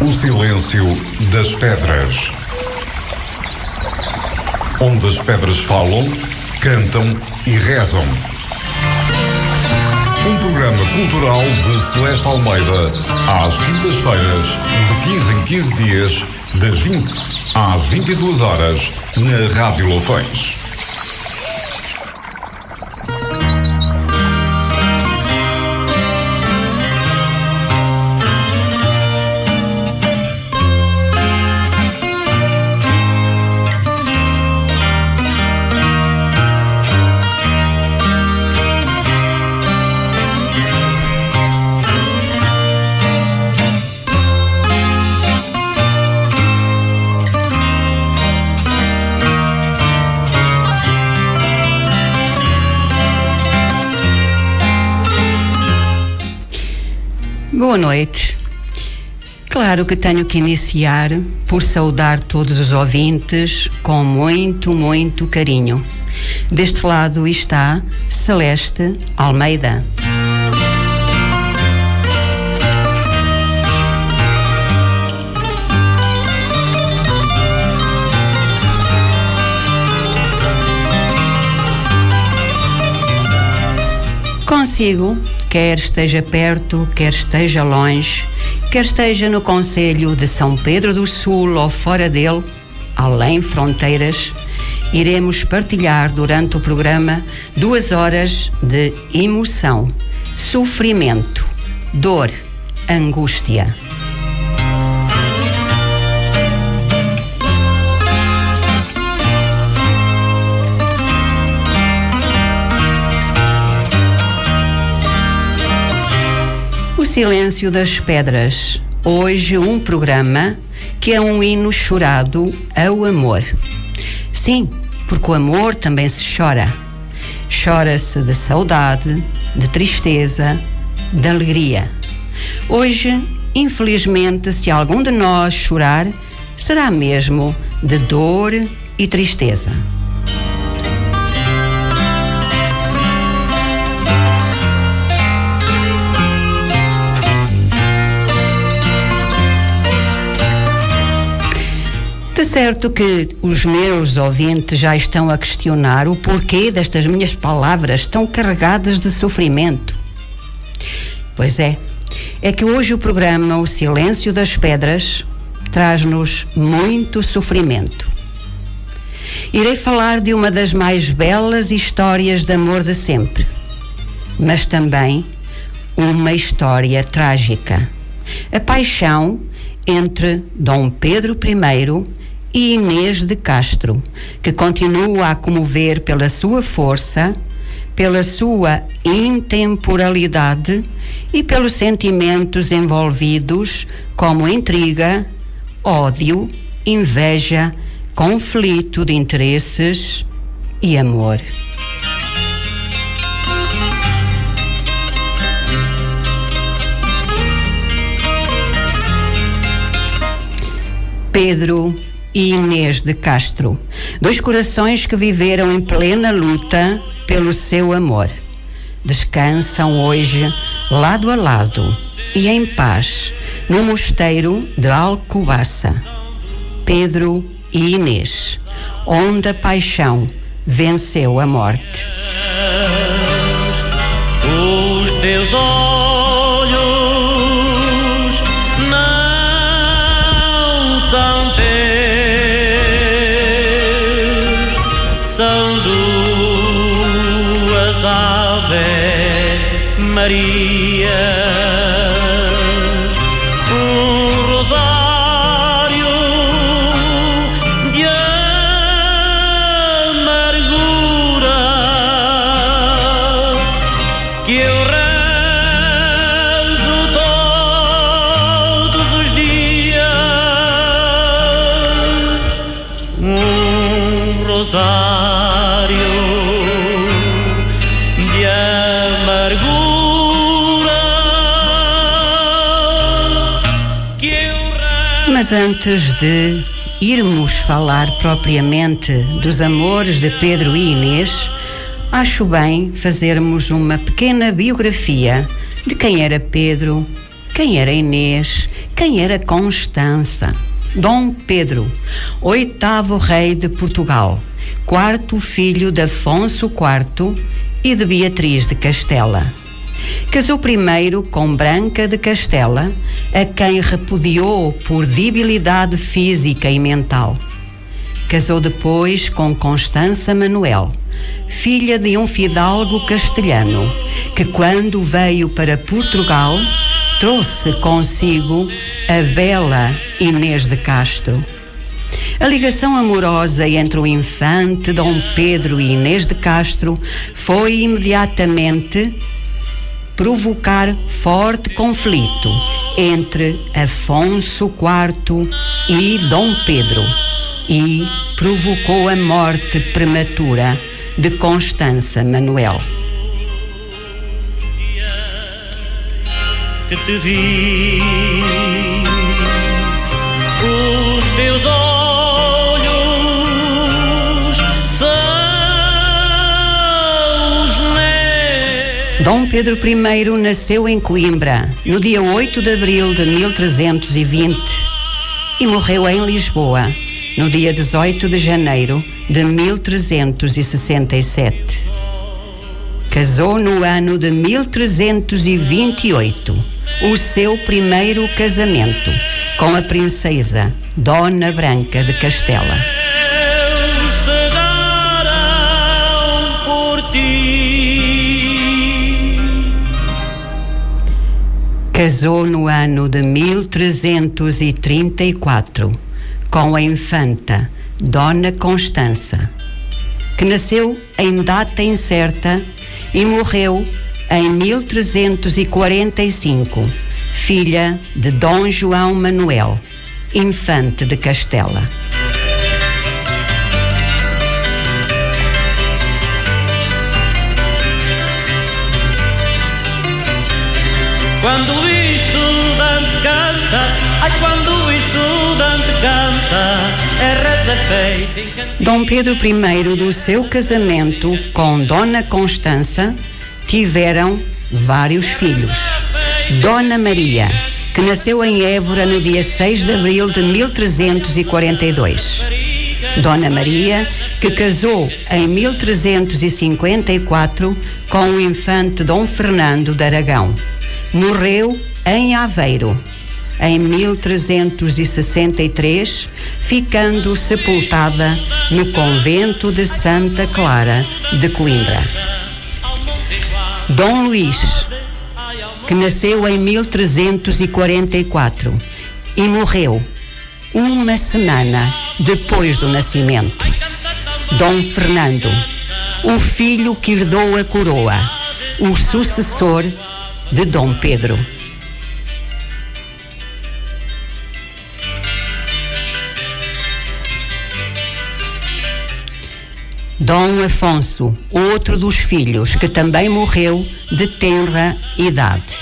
O silêncio das pedras. Onde as pedras falam, cantam e rezam. Um programa cultural de Celeste Almeida, às quintas-feiras, de 15 em 15 dias, das 20 às 22 horas, na Rádio Loufães. Boa noite. Claro que tenho que iniciar por saudar todos os ouvintes com muito, muito carinho. Deste lado está Celeste Almeida. Consigo, quer esteja perto, quer esteja longe, quer esteja no concelho de São Pedro do Sul ou fora dele, além fronteiras, iremos partilhar durante o programa 2 horas de emoção, sofrimento, dor, angústia. O silêncio das pedras. Hoje um programa que é um hino chorado ao amor. Sim, porque o amor também se chora. Chora-se de saudade, de tristeza, de alegria. Hoje, infelizmente, se algum de nós chorar, será mesmo de dor e tristeza. É certo que os meus ouvintes já estão a questionar o porquê destas minhas palavras tão carregadas de sofrimento. Pois é que hoje o programa O Silêncio das Pedras traz-nos muito sofrimento. Irei falar de uma das mais belas histórias de amor de sempre, mas também uma história trágica. A paixão entre Dom Pedro I e Inês de Castro, que continua a comover pela sua força, pela sua intemporalidade e pelos sentimentos envolvidos como intriga, ódio, inveja, conflito de interesses e amor. Pedro e Inês de Castro, 2 corações que viveram em plena luta pelo seu amor. Descansam hoje lado a lado e em paz no mosteiro de Alcobaça. Pedro e Inês, onde a paixão venceu a morte. Os teus olhos não são teus, são duas Ave Marias, um rosário de amargura que eu rezo todos os dias, um rosário de amargura que eu rezo. Mas antes de irmos falar propriamente dos amores de Pedro e Inês, acho bem fazermos uma pequena biografia de quem era Pedro, quem era Inês, Quem era Constança? Dom Pedro, 8º rei de Portugal, 4º filho de Afonso IV e de Beatriz de Castela. Casou primeiro com Branca de Castela, a quem repudiou por debilidade física e mental. Casou depois com Constança Manuel, filha de um fidalgo castelhano, que quando veio para Portugal, trouxe consigo a bela Inês de Castro. A ligação amorosa entre o infante Dom Pedro e Inês de Castro foi imediatamente provocar forte conflito entre Afonso IV e Dom Pedro e provocou a morte prematura de Constança Manuel. Que te vi, os teus olhos são os meus. Dom Pedro I nasceu em Coimbra no dia 8 de abril de 1320 e morreu em Lisboa no dia 18 de janeiro de 1367. Casou no ano de 1328, o seu primeiro casamento com a princesa Dona Branca de Castela. Deus se darão por ti. Casou no ano de 1334 com a infanta Dona Constança, que nasceu em data incerta e morreu em 1345, filha de Dom João Manuel, infante de Castela. Quando o estudante canta, ai, quando o estudante canta, é reza feita em cantinho. Dom Pedro I, do seu casamento com Dona Constança, tiveram vários filhos. Dona Maria, que nasceu em Évora no dia 6 de abril de 1342. Dona Maria, que casou em 1354 com o infante Dom Fernando de Aragão. Morreu em Aveiro em 1363, ficando sepultada no convento de Santa Clara de Coimbra. Dom Luís, que nasceu em 1344 e morreu uma semana depois do nascimento. Dom Fernando, o filho que herdou a coroa, o sucessor de Dom Pedro. Dom Afonso, outro dos filhos, que também morreu de tenra idade.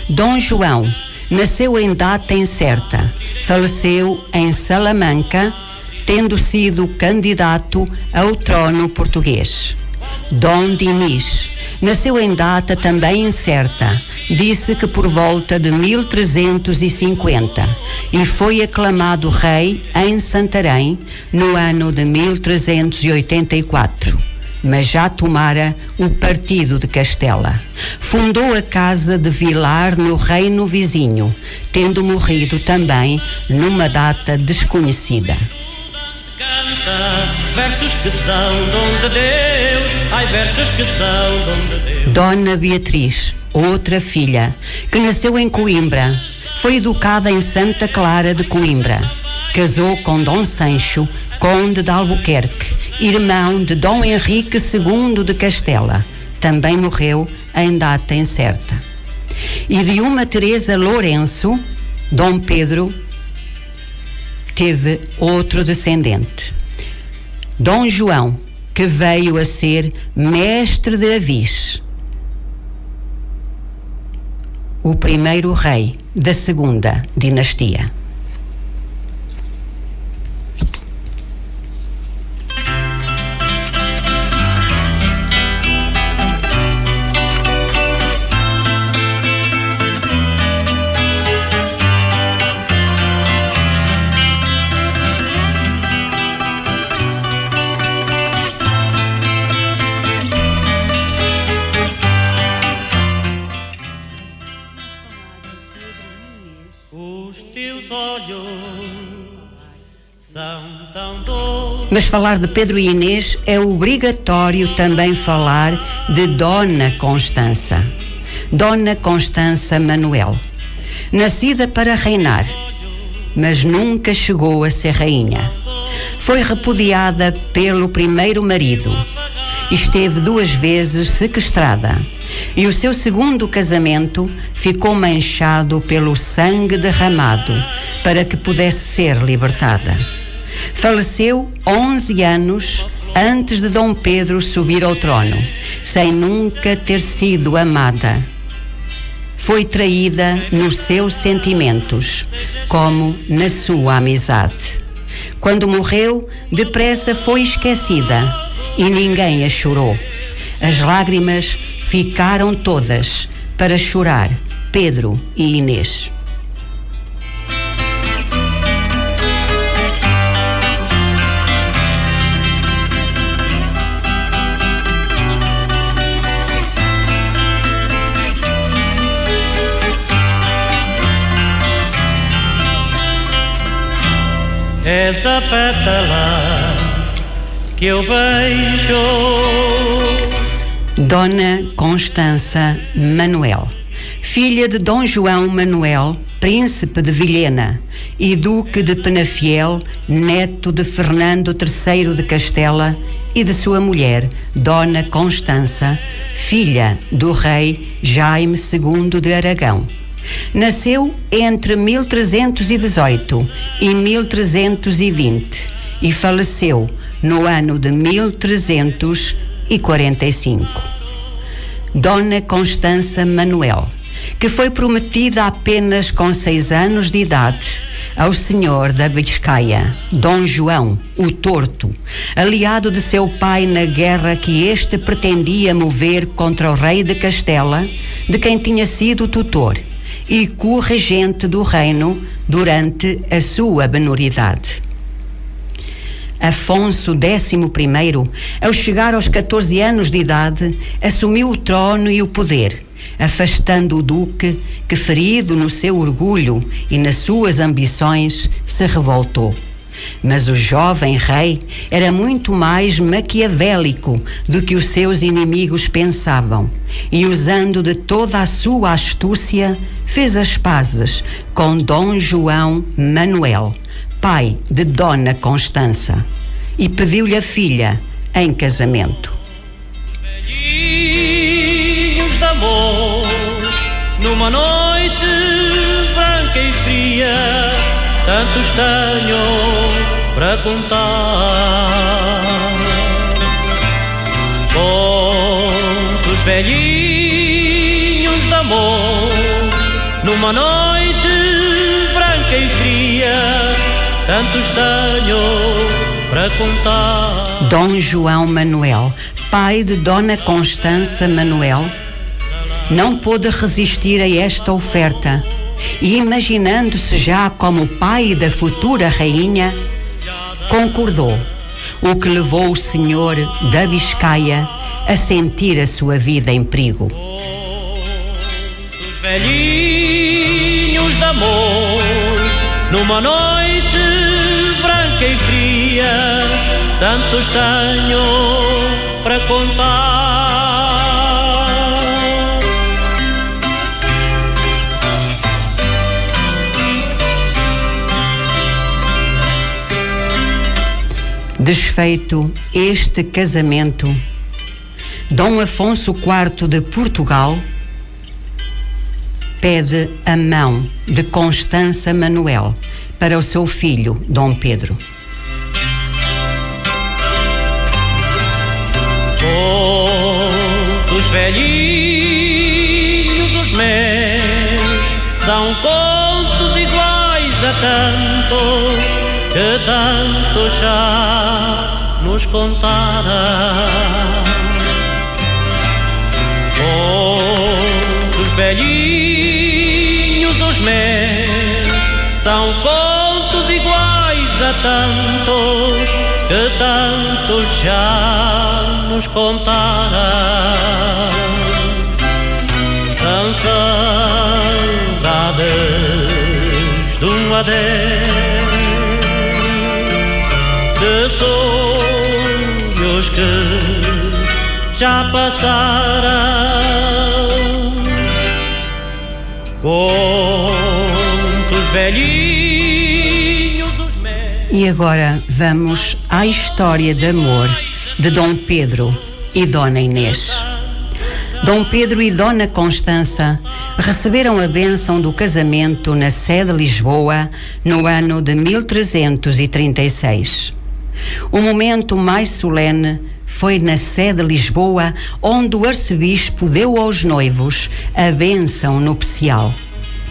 Dom João nasceu em data incerta, faleceu em Salamanca, tendo sido candidato ao trono português. Dom Dinis nasceu em data também incerta, disse que por volta de 1350, e foi aclamado rei em Santarém no ano de 1384, mas já tomara o partido de Castela. Fundou a casa de Vilar no reino vizinho, tendo morrido também numa data desconhecida. Canta versos que são dom de Deus, ai, versos que são dom de Deus. Dona Beatriz, outra filha, que nasceu em Coimbra, foi educada em Santa Clara de Coimbra. Casou com Dom Sancho, conde de Albuquerque, irmão de Dom Henrique II de Castela. Também morreu em data incerta. E de uma Teresa Lourenço, Dom Pedro teve outro descendente, Dom João, que veio a ser mestre de Avis, o primeiro rei da segunda dinastia. Os teus olhos são tão doces. Mas falar de Pedro e Inês é obrigatório também falar de Dona Constança. Dona Constança Manuel, nascida para reinar, mas nunca chegou a ser rainha. Foi repudiada pelo primeiro marido. Esteve 2 vezes sequestrada e o seu segundo casamento ficou manchado pelo sangue derramado para que pudesse ser libertada. Faleceu 11 anos antes de Dom Pedro subir ao trono, sem nunca ter sido amada. Foi traída nos seus sentimentos, como na sua amizade. Quando morreu, depressa foi esquecida e ninguém a chorou. As lágrimas ficaram todas para chorar Pedro e Inês. Essa pétala que eu beijo. Dona Constança Manuel, filha de Dom João Manuel, príncipe de Vilhena, e duque de Penafiel, neto de Fernando III de Castela e de sua mulher, Dona Constança, filha do rei Jaime II de Aragão. Nasceu entre 1318 e 1320 e faleceu no ano de 1345. Dona Constança Manuel, que foi prometida apenas com 6 anos de idade ao senhor da Biscaia, Dom João, o Torto, aliado de seu pai na guerra que este pretendia mover contra o rei de Castela, de quem tinha sido tutor e co-regente do reino durante a sua benoridade. Afonso XI, ao chegar aos 14 anos de idade, assumiu o trono e o poder, afastando o duque que, ferido no seu orgulho e nas suas ambições, se revoltou. Mas o jovem rei era muito mais maquiavélico do que os seus inimigos pensavam e, usando de toda a sua astúcia, fez as pazes com Dom João Manuel, pai de Dona Constança, e pediu-lhe a filha em casamento. Velhinhos de amor, numa noite branca e fria, tantos tenho para contar. Contos velhinhos de amor, numa noite branca e fria, tantos tenho para contar. Dom João Manuel, pai de Dona Constança Manuel, não pôde resistir a esta oferta e, imaginando-se já como pai da futura rainha, concordou, o que levou o senhor da Biscaia a sentir a sua vida em perigo. Os velhinhos de amor, numa noite branca e fria, tantos tenho para contar. Desfeito este casamento, Dom Afonso IV de Portugal pede a mão de Constança Manuel para o seu filho, Dom Pedro. Contos velhinhos os meus, são contos iguais a tantos que tanto já nos contaram. Contos velhinhos os meus, são contos iguais a tantos que tanto já nos contaram. São saudades um adeus de sonhos que já passaram. Contos velhinhos dos meus. E agora vamos à história de amor de Dom Pedro e Dona Inês. Dom Pedro e Dona Constança receberam a bênção do casamento na sé de Lisboa no ano de 1336. O momento mais solene foi na sé de Lisboa, onde o arcebispo deu aos noivos a bênção nupcial.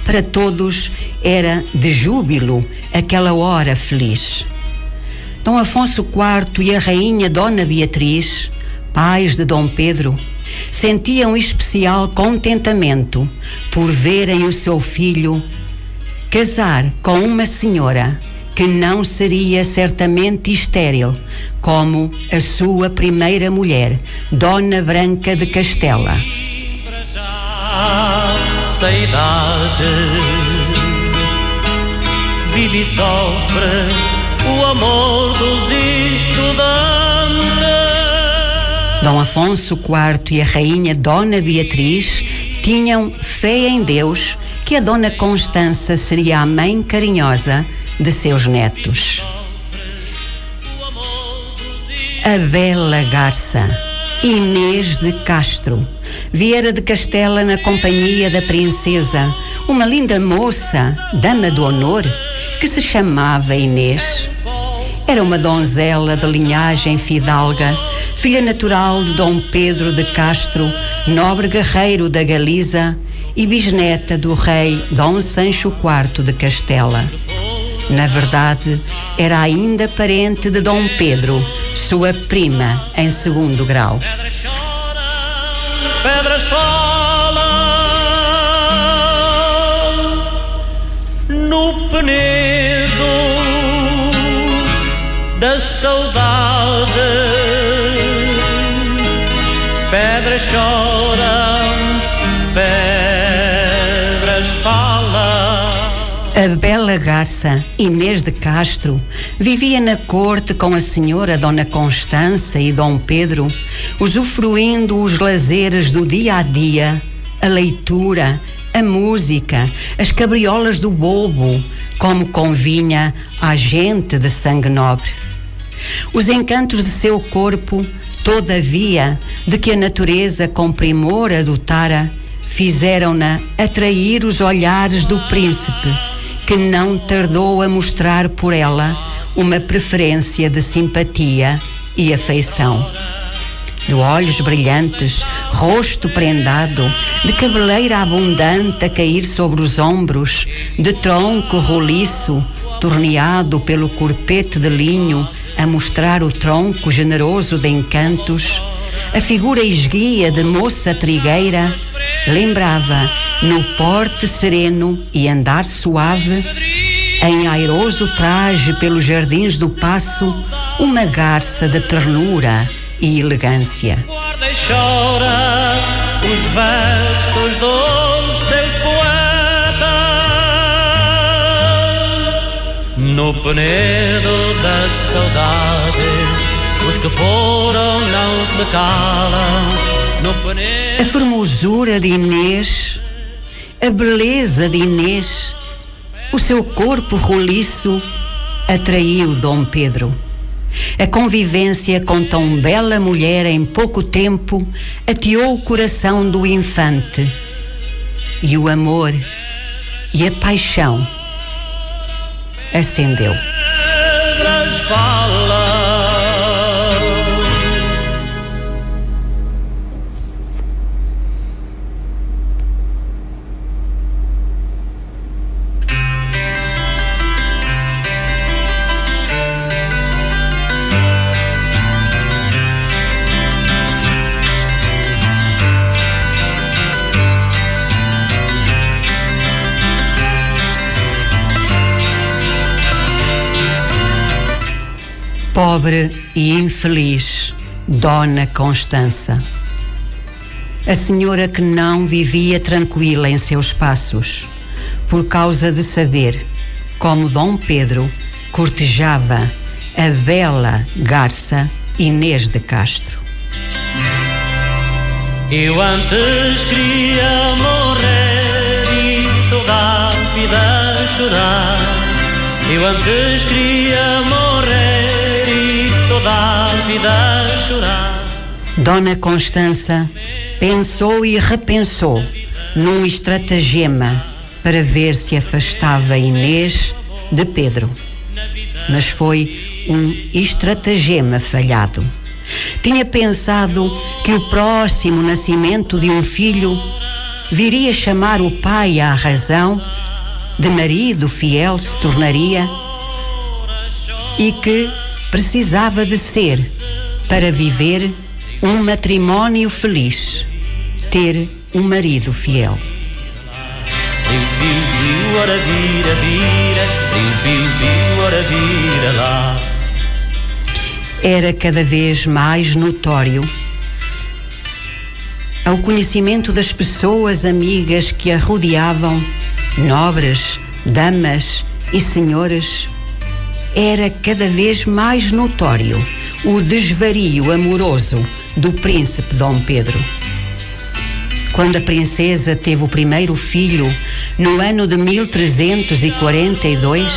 Para todos era de júbilo aquela hora feliz. Dom Afonso IV e a rainha Dona Beatriz, pais de Dom Pedro, sentiam especial contentamento por verem o seu filho casar com uma senhora que não seria certamente estéril, como a sua primeira mulher, Dona Branca de Castela. Sem idade, vive e sofre o amor dos estudantes. Dom Afonso IV e a rainha Dona Beatriz tinham fé em Deus que a Dona Constança seria a mãe carinhosa de seus netos. A bela garça Inês de Castro viera de Castela na companhia da princesa, uma linda moça, dama do honor, que se chamava Inês. Era uma donzela de linhagem fidalga, filha natural de Dom Pedro de Castro, nobre guerreiro da Galiza e bisneta do rei Dom Sancho IV de Castela. Na verdade, era ainda parente de Dom Pedro, sua prima em segundo grau. Pedras choram, pedras falam no penedo da saudade. Pedras choram, pedras falam. A bela garça Inês de Castro vivia na corte com a senhora Dona Constança e Dom Pedro, usufruindo os lazeres do dia a dia, a leitura, a música, as cabriolas do bobo, como convinha à gente de sangue nobre. Os encantos de seu corpo, todavia, de que a natureza com primor a dotara, fizeram-na atrair os olhares do príncipe, que não tardou a mostrar por ela uma preferência de simpatia e afeição. De olhos brilhantes, rosto prendado, de cabeleira abundante a cair sobre os ombros, de tronco roliço, torneado pelo corpete de linho a mostrar o tronco generoso de encantos, a figura esguia de moça trigueira lembrava, no porte sereno e andar suave, em airoso traje pelos jardins do paço, uma garça de ternura e elegância. Guarda e chora os versos dos teus poetas no penedo da saudade. Os que foram não se calam. A formosura de Inês, a beleza de Inês, o seu corpo roliço atraiu Dom Pedro. A convivência com tão bela mulher em pouco tempo ateou o coração do infante. E o amor e a paixão acendeu. Pobre e infeliz Dona Constança, a senhora que não vivia tranquila em seus passos, por causa de saber, como Dom Pedro cortejava a bela garça Inês de Castro. Eu antes queria morrer e toda a vida chorar. Eu antes queria morrer e toda a vida chorar. Dona Constança pensou e repensou num estratagema para ver se afastava Inês de Pedro. Mas foi um estratagema falhado. Tinha pensado que o próximo nascimento de um filho viria chamar o pai à razão, de marido fiel se tornaria, e que precisava de ser, para viver um matrimónio feliz, ter um marido fiel. Ora vira, vira, ora vira lá. Era cada vez mais notório ao conhecimento das pessoas amigas que a rodeavam, nobres, damas e senhoras, era cada vez mais notório o desvario amoroso do príncipe Dom Pedro. Quando a princesa teve o primeiro filho, no ano de 1342,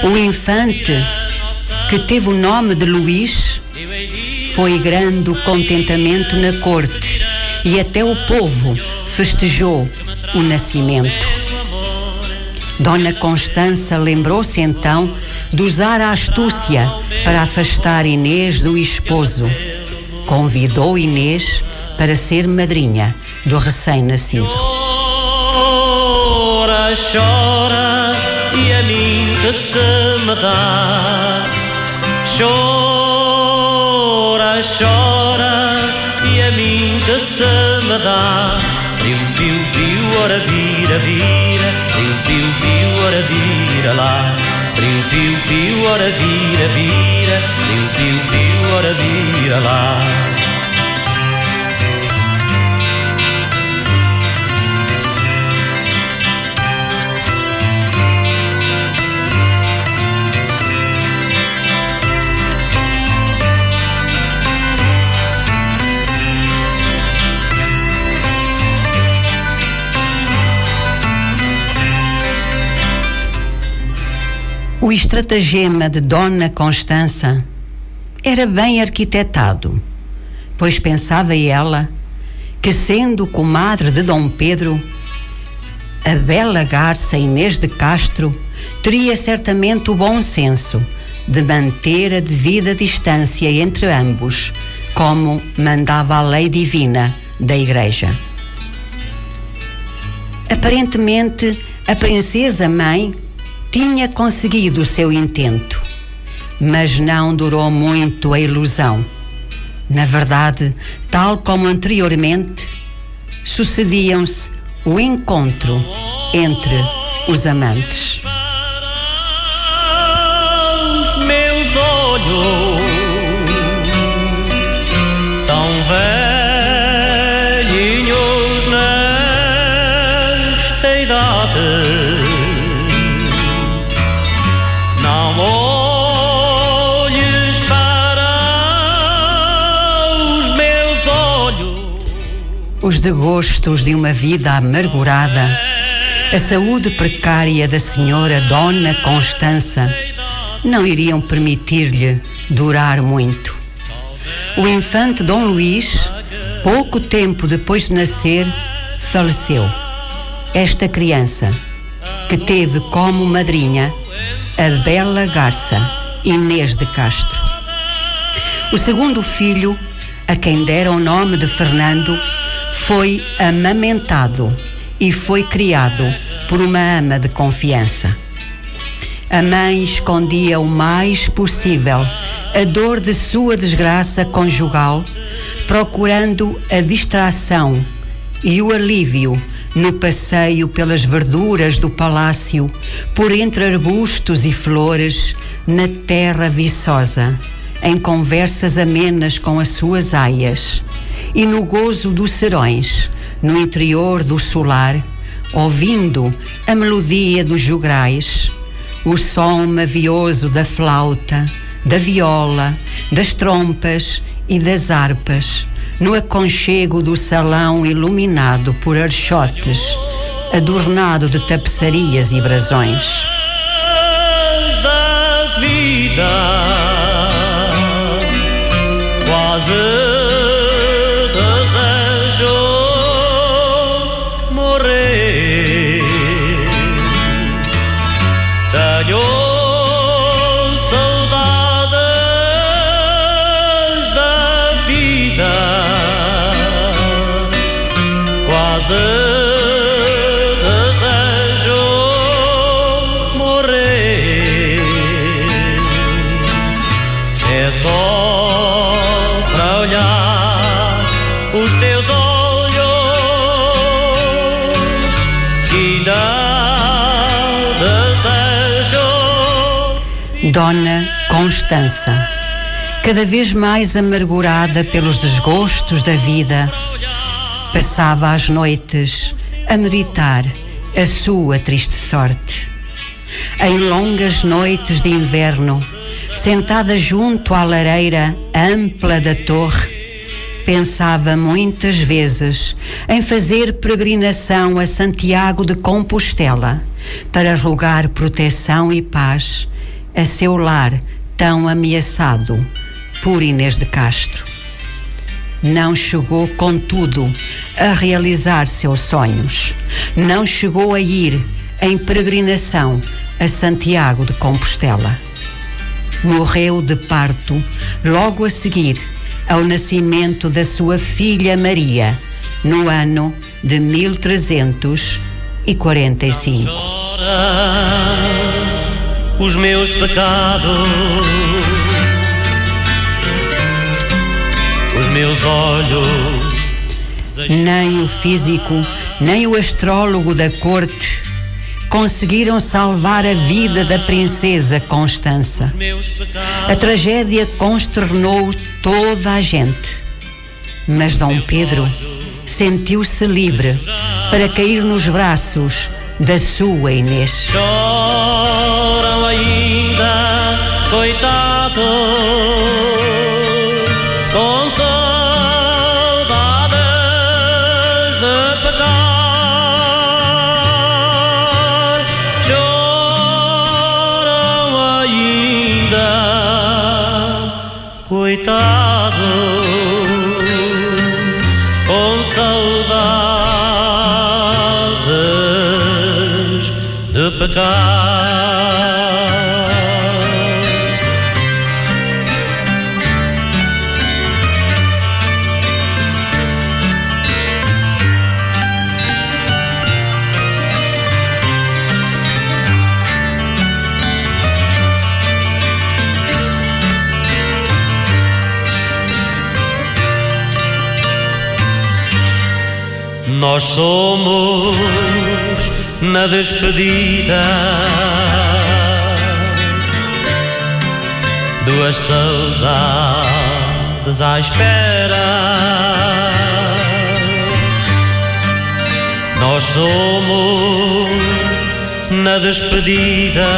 o infante, que teve o nome de Luís, foi grande o contentamento na corte e até o povo festejou o nascimento. Dona Constança lembrou-se então de usar a astúcia para afastar Inês do esposo. Convidou Inês para ser madrinha do recém-nascido. Chora, chora, e a mim que se me dá. Chora, chora, e a mim que se me dá. Piu, piu, piu, ora vira, vira. Piu, piu, piu, ora vira lá. Piu, piu, piu, ora vira, vira. Piu, piu, piu, ora vira lá. O estratagema de Dona Constança era bem arquitetado, pois pensava ela que, sendo comadre de Dom Pedro, a bela garça Inês de Castro teria certamente o bom senso de manter a devida distância entre ambos, como mandava a lei divina da Igreja. Aparentemente, a princesa-mãe tinha conseguido o seu intento, mas não durou muito a ilusão. Na verdade, tal como anteriormente, sucediam-se o encontro entre os amantes. Os meus olhos tão velhinhos nesta idade, não olhes para os meus olhos. Os degostos de uma vida amargurada, a saúde precária da senhora Dona Constança não iriam permitir-lhe durar muito. O infante Dom Luís, pouco tempo depois de nascer, faleceu. Esta criança, que teve como madrinha a bela garça Inês de Castro. O segundo filho, a quem deram o nome de Fernando, foi amamentado e foi criado por uma ama de confiança. A mãe escondia o mais possível a dor de sua desgraça conjugal, procurando a distração e o alívio no passeio pelas verduras do palácio, por entre arbustos e flores, na terra viçosa, em conversas amenas com as suas aias, e no gozo dos serões, no interior do solar, ouvindo a melodia dos jograis, o som mavioso da flauta, da viola, das trompas e das harpas, no aconchego do salão iluminado por archotes, adornado de tapeçarias e brasões. Da vida, quase desejo morrer. Tenho saudades da vida, quase desejo morrer. É só para olhar os teus olhos que não desejo. Dona Constança, cada vez mais amargurada pelos desgostos da vida, passava as noites a meditar a sua triste sorte. Em longas noites de inverno, sentada junto à lareira ampla da torre, pensava muitas vezes em fazer peregrinação a Santiago de Compostela para rogar proteção e paz a seu lar tão ameaçado por Inês de Castro. Não chegou, contudo, a realizar seus sonhos. Não chegou a ir em peregrinação a Santiago de Compostela. Morreu de parto logo a seguir ao nascimento da sua filha Maria, no ano de 1345. Chora os meus pecados, os meus olhos. Nem o físico, nem o astrólogo da corte conseguiram salvar a vida da princesa Constança. A tragédia consternou toda a gente, mas Dom Pedro sentiu-se livre para cair nos braços da sua Inês. Choram ainda, coitados, com saudades de pecar. Choram ainda, coitados, com saudades de pecar. Nós somos na despedida duas saudades à espera. Nós somos na despedida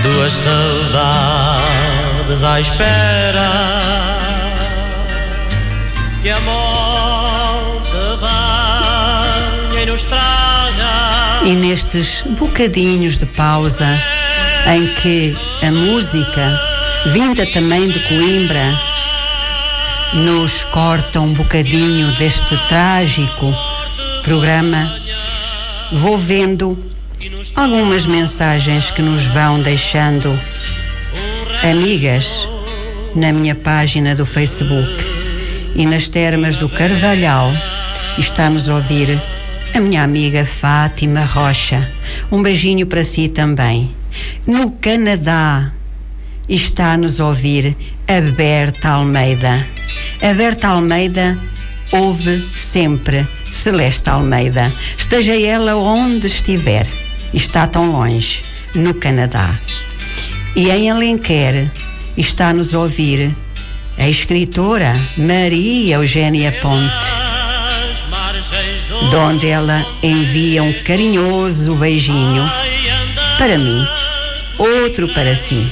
duas saudades à espera. Que a morte venha e nos traga. E nestes bocadinhos de pausa em que a música, vinda também de Coimbra, nos corta um bocadinho deste trágico programa, vou vendo algumas mensagens que nos vão deixando amigas na minha página do Facebook. E nas termas do Carvalhal está-nos a ouvir a minha amiga Fátima Rocha. Um beijinho para si também. No Canadá está-nos a ouvir a Berta Almeida. A Berta Almeida ouve sempre Celeste Almeida, esteja ela onde estiver, está tão longe, no Canadá. E em Alenquer está-nos a ouvir a escritora Maria Eugénia Ponte. de onde ela envia um carinhoso beijinho para mim, outro para si.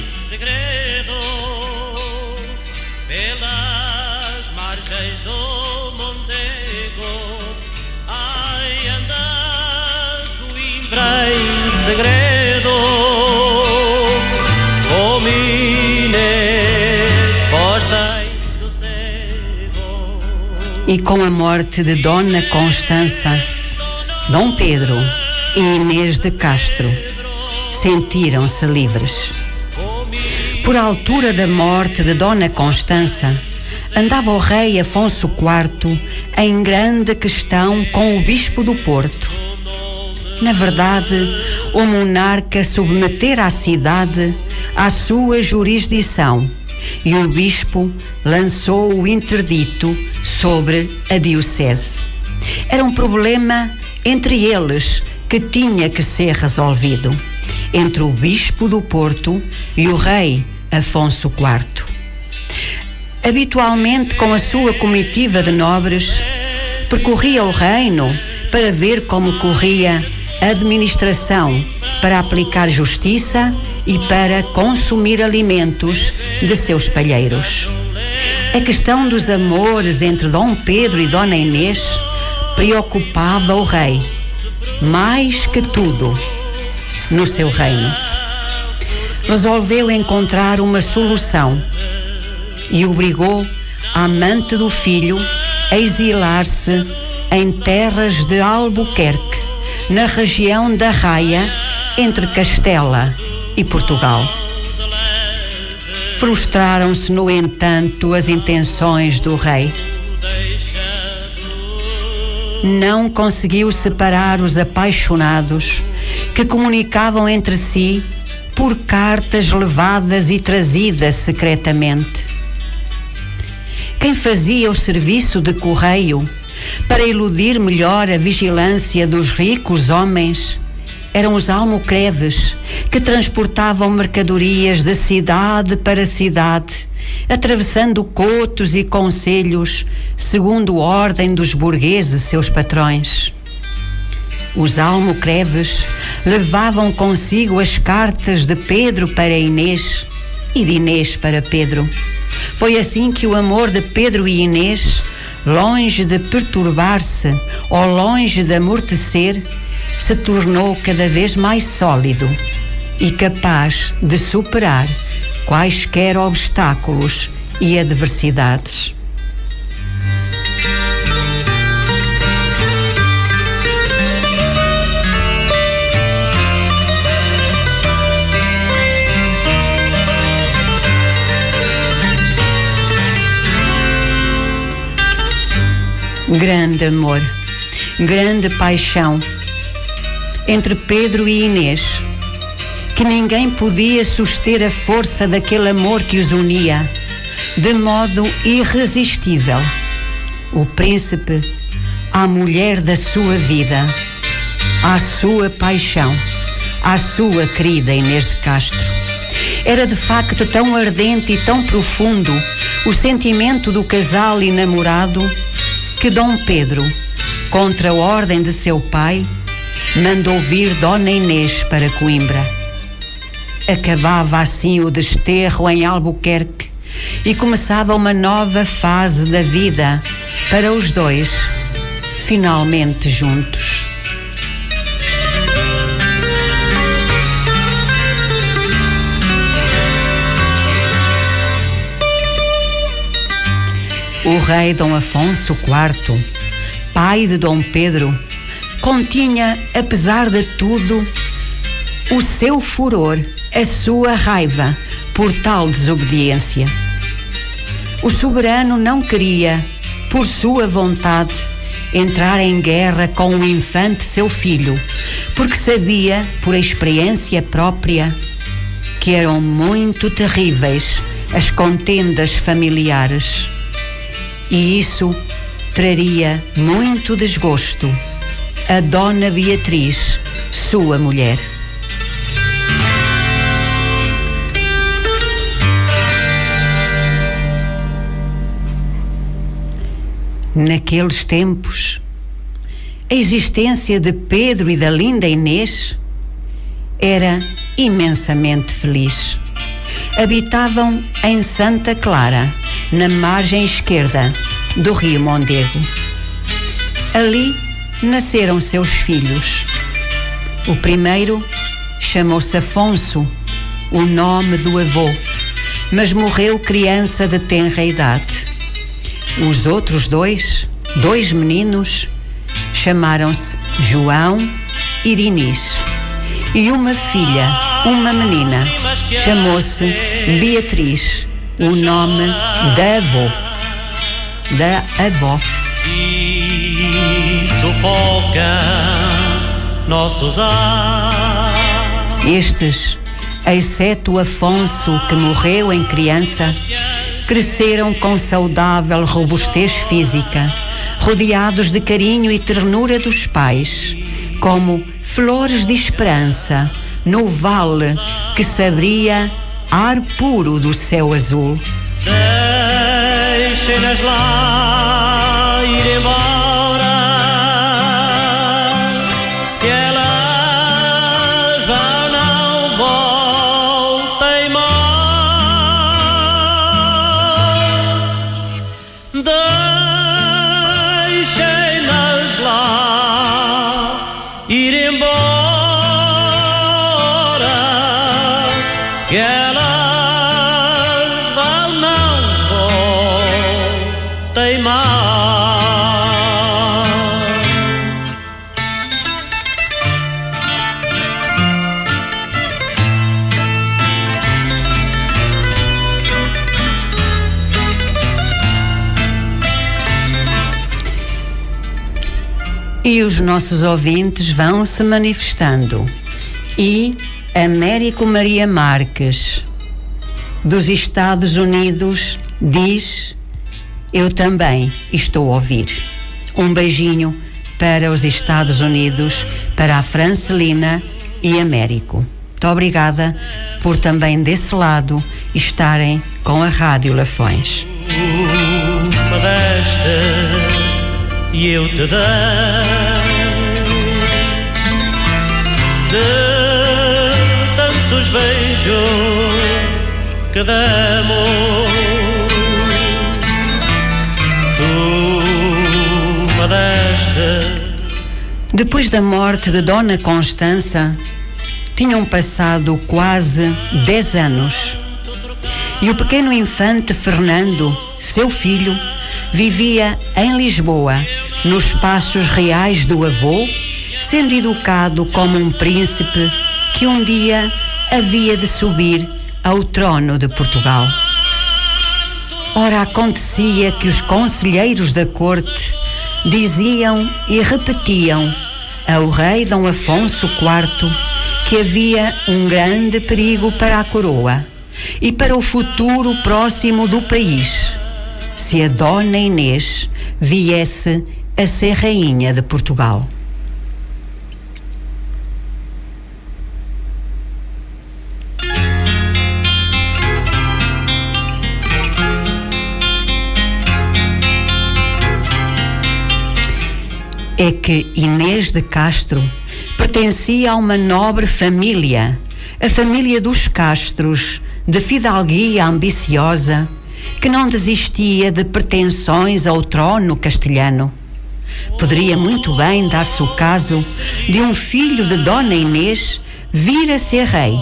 Segredo, como Inês posta em sossego. E com a morte de Dona Constança, Dom Pedro e Inês de Castro sentiram-se livres. Por altura da morte de Dona Constança, andava o rei Afonso IV em grande questão com o bispo do Porto. Na verdade, o monarca submetera a cidade à sua jurisdição e o bispo lançou o interdito sobre a diocese. Era um problema entre eles que tinha que ser resolvido, entre o bispo do Porto e o rei Afonso IV. Habitualmente, com a sua comitiva de nobres, percorria o reino para ver como corria a administração, para aplicar justiça e para consumir alimentos de seus palheiros. A questão dos amores entre Dom Pedro e Dona Inês preocupava o rei, mais que tudo, no seu reino. Resolveu encontrar uma solução e obrigou a amante do filho a exilar-se em terras de Albuquerque, na região da Raia, entre Castela e Portugal. Frustraram-se, no entanto, as intenções do rei. Não conseguiu separar os apaixonados que comunicavam entre si por cartas levadas e trazidas secretamente. Quem fazia o serviço de correio para iludir melhor a vigilância dos ricos homens eram os almocreves, que transportavam mercadorias de cidade para cidade, atravessando cotos e concelhos, segundo ordem dos burgueses, seus patrões. Os almocreves levavam consigo as cartas de Pedro para Inês e de Inês para Pedro. Foi assim que o amor de Pedro e Inês, longe de perturbar-se ou longe de amortecer, se tornou cada vez mais sólido e capaz de superar quaisquer obstáculos e adversidades. Grande amor, grande paixão entre Pedro e Inês, que ninguém podia suster a força daquele amor que os unia, de modo irresistível. O príncipe à mulher da sua vida, à sua paixão, à sua querida Inês de Castro. Era de facto tão ardente e tão profundo o sentimento do casal enamorado que Dom Pedro, contra a ordem de seu pai, mandou vir Dona Inês para Coimbra. Acabava assim o desterro em Albuquerque e começava uma nova fase da vida para os dois, finalmente juntos. O rei Dom Afonso IV, pai de Dom Pedro, continha, apesar de tudo, o seu furor, a sua raiva por tal desobediência. O soberano não queria, por sua vontade, entrar em guerra com o infante seu filho, porque sabia, por experiência própria, que eram muito terríveis as contendas familiares. E isso traria muito desgosto a Dona Beatriz, sua mulher. Naqueles tempos, a existência de Pedro e da linda Inês, era imensamente feliz. Habitavam em Santa Clara, na margem esquerda do rio Mondego. Ali nasceram seus filhos. O primeiro chamou-se Afonso, o nome do avô, mas morreu criança de tenra idade. Os outros dois meninos, chamaram-se João e Dinis. E uma filha, uma menina, chamou-se Beatriz, o nome da avó. E sufoca nossos ares. Estes, exceto Afonso, que morreu em criança, cresceram com saudável robustez física, rodeados de carinho e ternura dos pais, como flores de esperança no vale que se abria ar puro do céu azul. Deixem-nas lá ir embora, que elas vão, não voltem mais. Deixem-nas lá ir embora, que elas vão, não voltem mais. E os nossos ouvintes vão se manifestando. E Américo Maria Marques, dos Estados Unidos, diz: eu também estou a ouvir. Um beijinho para os Estados Unidos, para a Francelina e Américo. Muito obrigada por também desse lado estarem com a Rádio Lafões. Uma desta e eu te dei de tantos beijos que demos. Uma desta. Depois da morte de Dona Constança, tinham passado quase 10 anos. E o pequeno infante Fernando, seu filho, vivia em Lisboa, nos passos reais do avô, sendo educado como um príncipe que um dia havia de subir ao trono de Portugal. Ora, acontecia que os conselheiros da corte diziam e repetiam ao rei Dom Afonso IV que havia um grande perigo para a coroa e para o futuro próximo do país, se a Dona Inês viesse a ser rainha de Portugal. É que Inês de Castro pertencia a uma nobre família, a família dos Castros, de fidalguia ambiciosa, que não desistia de pretensões ao trono castelhano. Poderia muito bem dar-se o caso de um filho de Dona Inês vir a ser rei,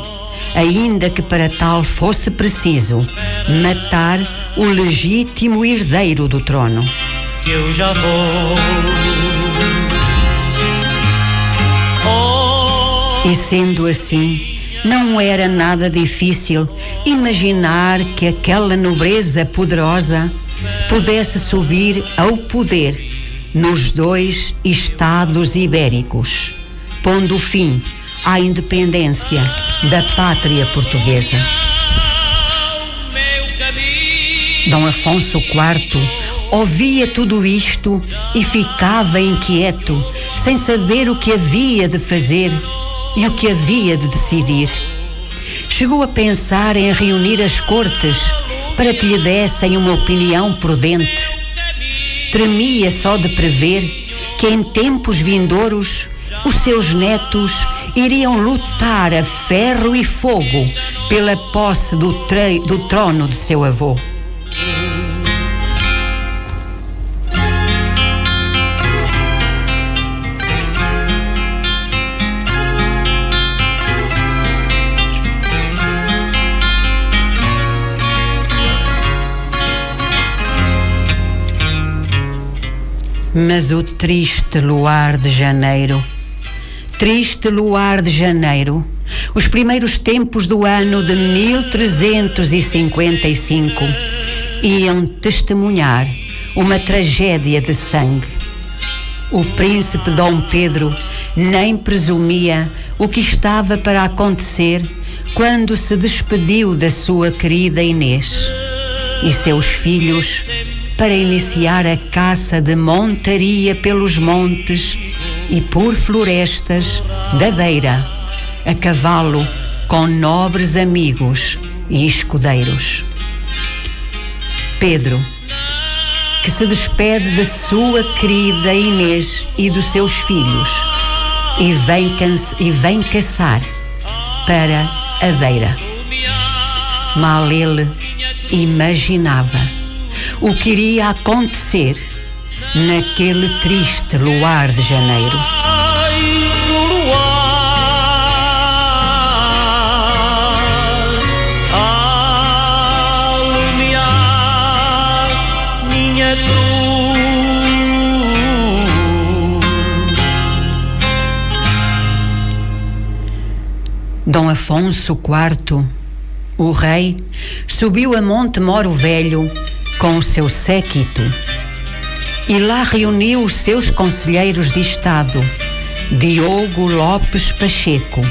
ainda que para tal fosse preciso matar o legítimo herdeiro do trono. Eu já vou. E sendo assim, não era nada difícil imaginar que aquela nobreza poderosa pudesse subir ao poder nos 2 estados ibéricos, pondo fim à independência da pátria portuguesa. Dom Afonso IV ouvia tudo isto e ficava inquieto, sem saber o que havia de fazer e o que havia de decidir. Chegou a pensar em reunir as cortes para que lhe dessem uma opinião prudente. Tremia só de prever que em tempos vindouros os seus netos iriam lutar a ferro e fogo pela posse do trono de seu avô. Mas o triste luar de janeiro, os primeiros tempos do ano de 1355 iam testemunhar uma tragédia de sangue. O príncipe Dom Pedro nem presumia o que estava para acontecer quando se despediu da sua querida Inês e seus filhos para iniciar a caça de montaria pelos montes e por florestas da beira, a cavalo com nobres amigos e escudeiros. Pedro, que se despede da sua querida Inês e dos seus filhos e vem caçar para a beira. Mal ele imaginava o que iria acontecer naquele triste luar de janeiro. Dom Afonso IV, o rei, subiu a Monte Moro Velho com o seu séquito e lá reuniu os seus conselheiros de Estado, Diogo Lopes Pacheco,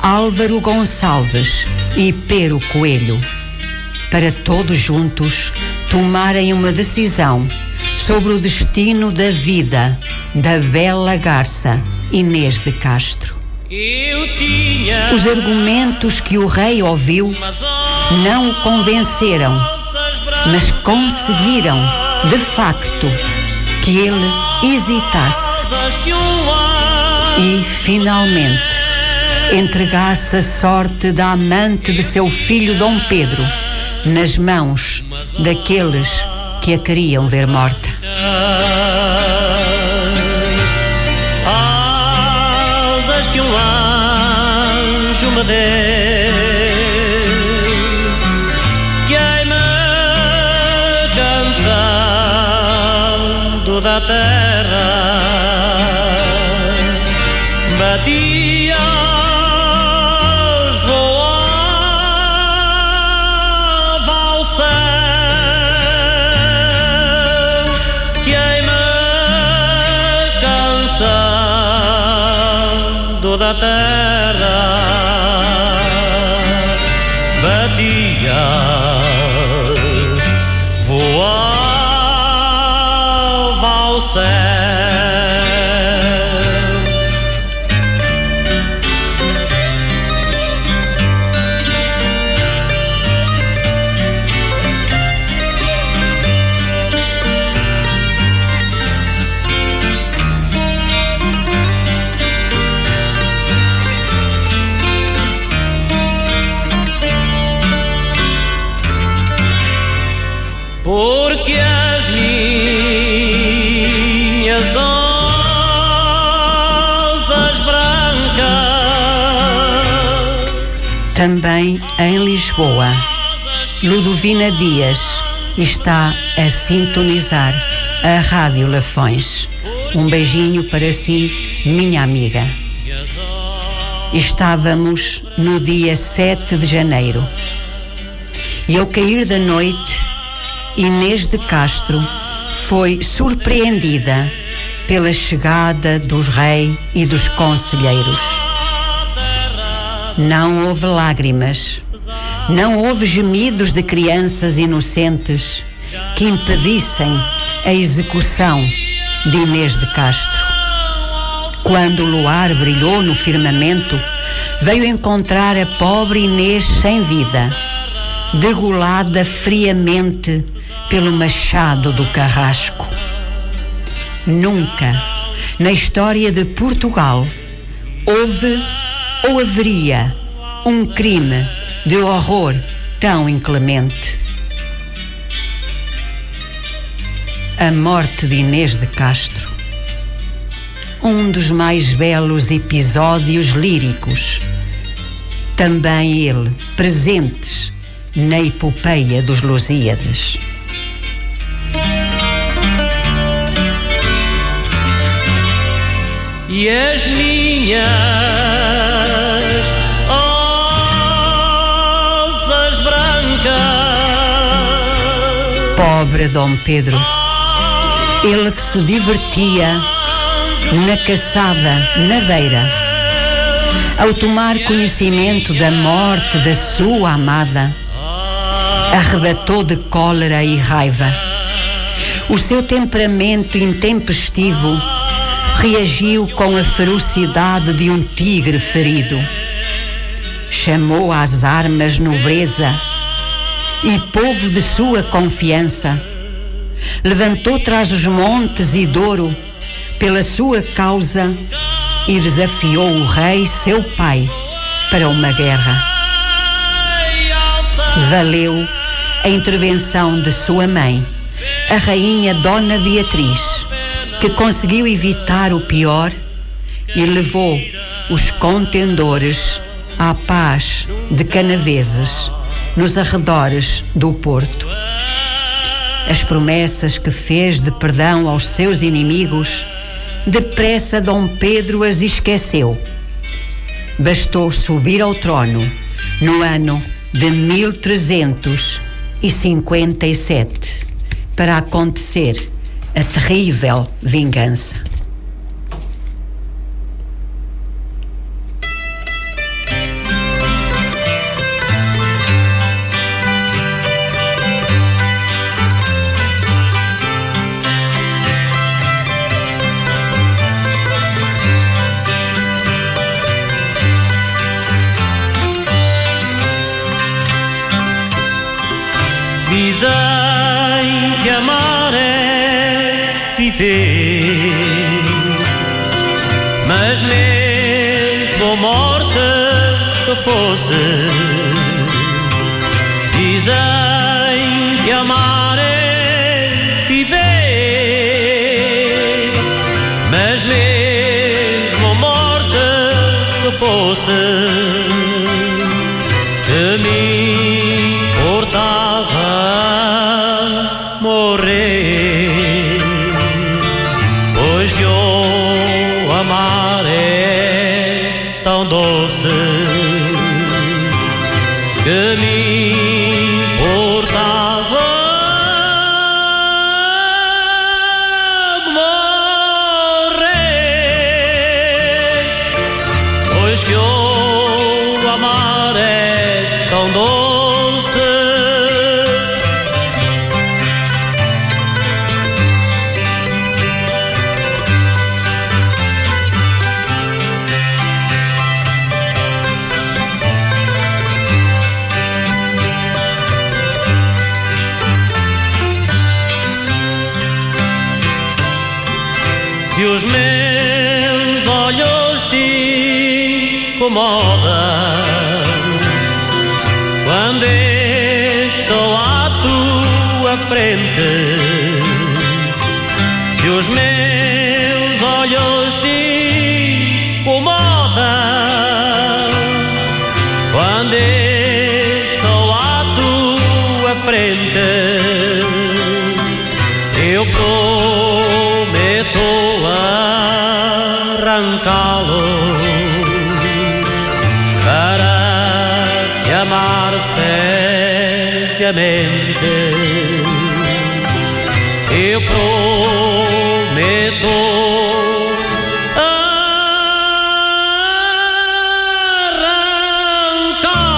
Álvaro Gonçalves e Pero Coelho, para todos juntos tomarem uma decisão sobre o destino da vida da bela garça Inês de Castro. Os argumentos que o rei ouviu não o convenceram, mas conseguiram, de facto, que ele hesitasse e, finalmente, entregasse a sorte da amante de seu filho Dom Pedro nas mãos daqueles que a queriam ver morta. Asas que um anjo me deu, cansado da terra, batias, voava ao céu, queima, cansado da terra, batias, voava ao céu. Porque as minhas asas brancas. Também em Lisboa, Ludovina Dias está a sintonizar a Rádio Lafões. Um beijinho para si, minha amiga. Estávamos no dia 7 de janeiro e ao cair da noite, Inês de Castro foi surpreendida pela chegada dos reis e dos conselheiros. Não houve lágrimas, não houve gemidos de crianças inocentes que impedissem a execução de Inês de Castro. Quando o luar brilhou no firmamento, veio encontrar a pobre Inês sem vida, degolada friamente pelo machado do carrasco. Nunca, na história de Portugal, houve ou haveria um crime de horror tão inclemente. A morte de Inês de Castro, um dos mais belos episódios líricos, também ele presentes na epopeia dos Lusíadas. E as minhas asas brancas. Pobre Dom Pedro, ele que se divertia na caçada, na beira, ao tomar conhecimento da morte da sua amada, arrebatou de cólera e raiva. O seu temperamento intempestivo reagiu com a ferocidade de um tigre ferido. Chamou às armas nobreza e povo de sua confiança. Levantou tras os montes e Douro pela sua causa e desafiou o rei, seu pai, para uma guerra. Valeu a intervenção de sua mãe, a rainha Dona Beatriz, que conseguiu evitar o pior e levou os contendores à paz de Canaveses, nos arredores do Porto. As promessas que fez de perdão aos seus inimigos, depressa Dom Pedro as esqueceu. Bastou subir ao trono no ano de 1357 para acontecer a terrível vingança. Dizem que amar é viver, mas mesmo a morte que fosse. Dizem que amar é viver, mas mesmo a morte que fosse. De mim importava morrer, pois que o amar é tão doce, que me importava morrer, pois que o amar é tão doce. Se os meus olhos te incomodam quando estou à tua frente, se os meus olhos te incomodam quando estou à tua frente, eu prometo arrancá-lo para te amar seriamente. Eu prometo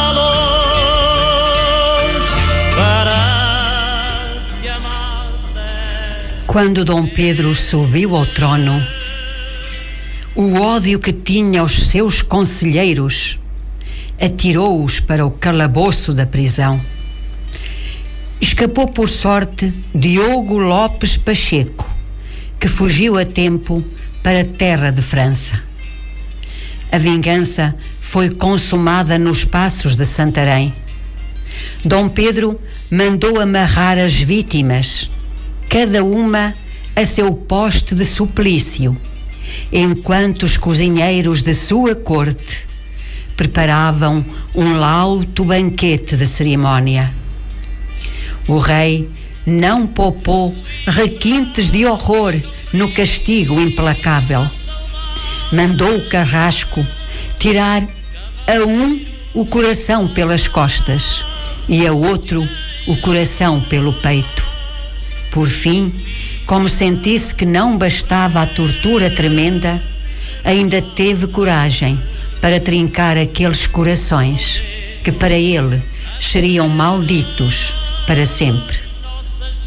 arrancá-los para te amar seriamente. Quando Dom Pedro subiu ao trono, o ódio que tinha aos seus conselheiros atirou-os para o calabouço da prisão. Escapou por sorte Diogo Lopes Pacheco, que fugiu a tempo para a terra de França. A vingança foi consumada nos passos de Santarém. Dom Pedro mandou amarrar as vítimas, cada uma a seu poste de suplício, enquanto os cozinheiros de sua corte preparavam um lauto banquete de cerimónia. O rei não poupou requintes de horror no castigo implacável. Mandou o carrasco tirar a um o coração pelas costas e a outro o coração pelo peito. Por fim, como sentisse que não bastava a tortura tremenda, ainda teve coragem para trincar aqueles corações que para ele seriam malditos para sempre.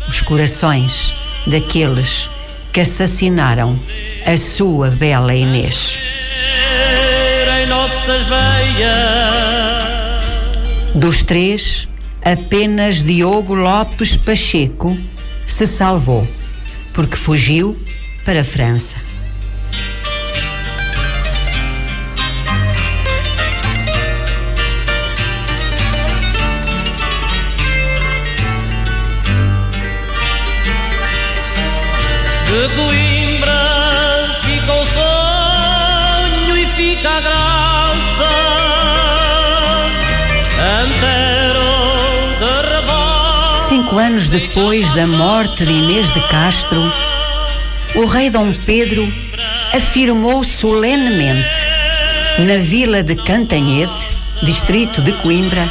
Os corações daqueles que assassinaram a sua bela Inês. Em nossas veias. Dos três, apenas Diogo Lopes Pacheco se salvou, porque fugiu para a França. De Coimbra fica o sonho e fica a graça. Antero de revolta. 5 anos depois da morte de Inês de Castro, o rei Dom Pedro afirmou solenemente na vila de Cantanhede, distrito de Coimbra,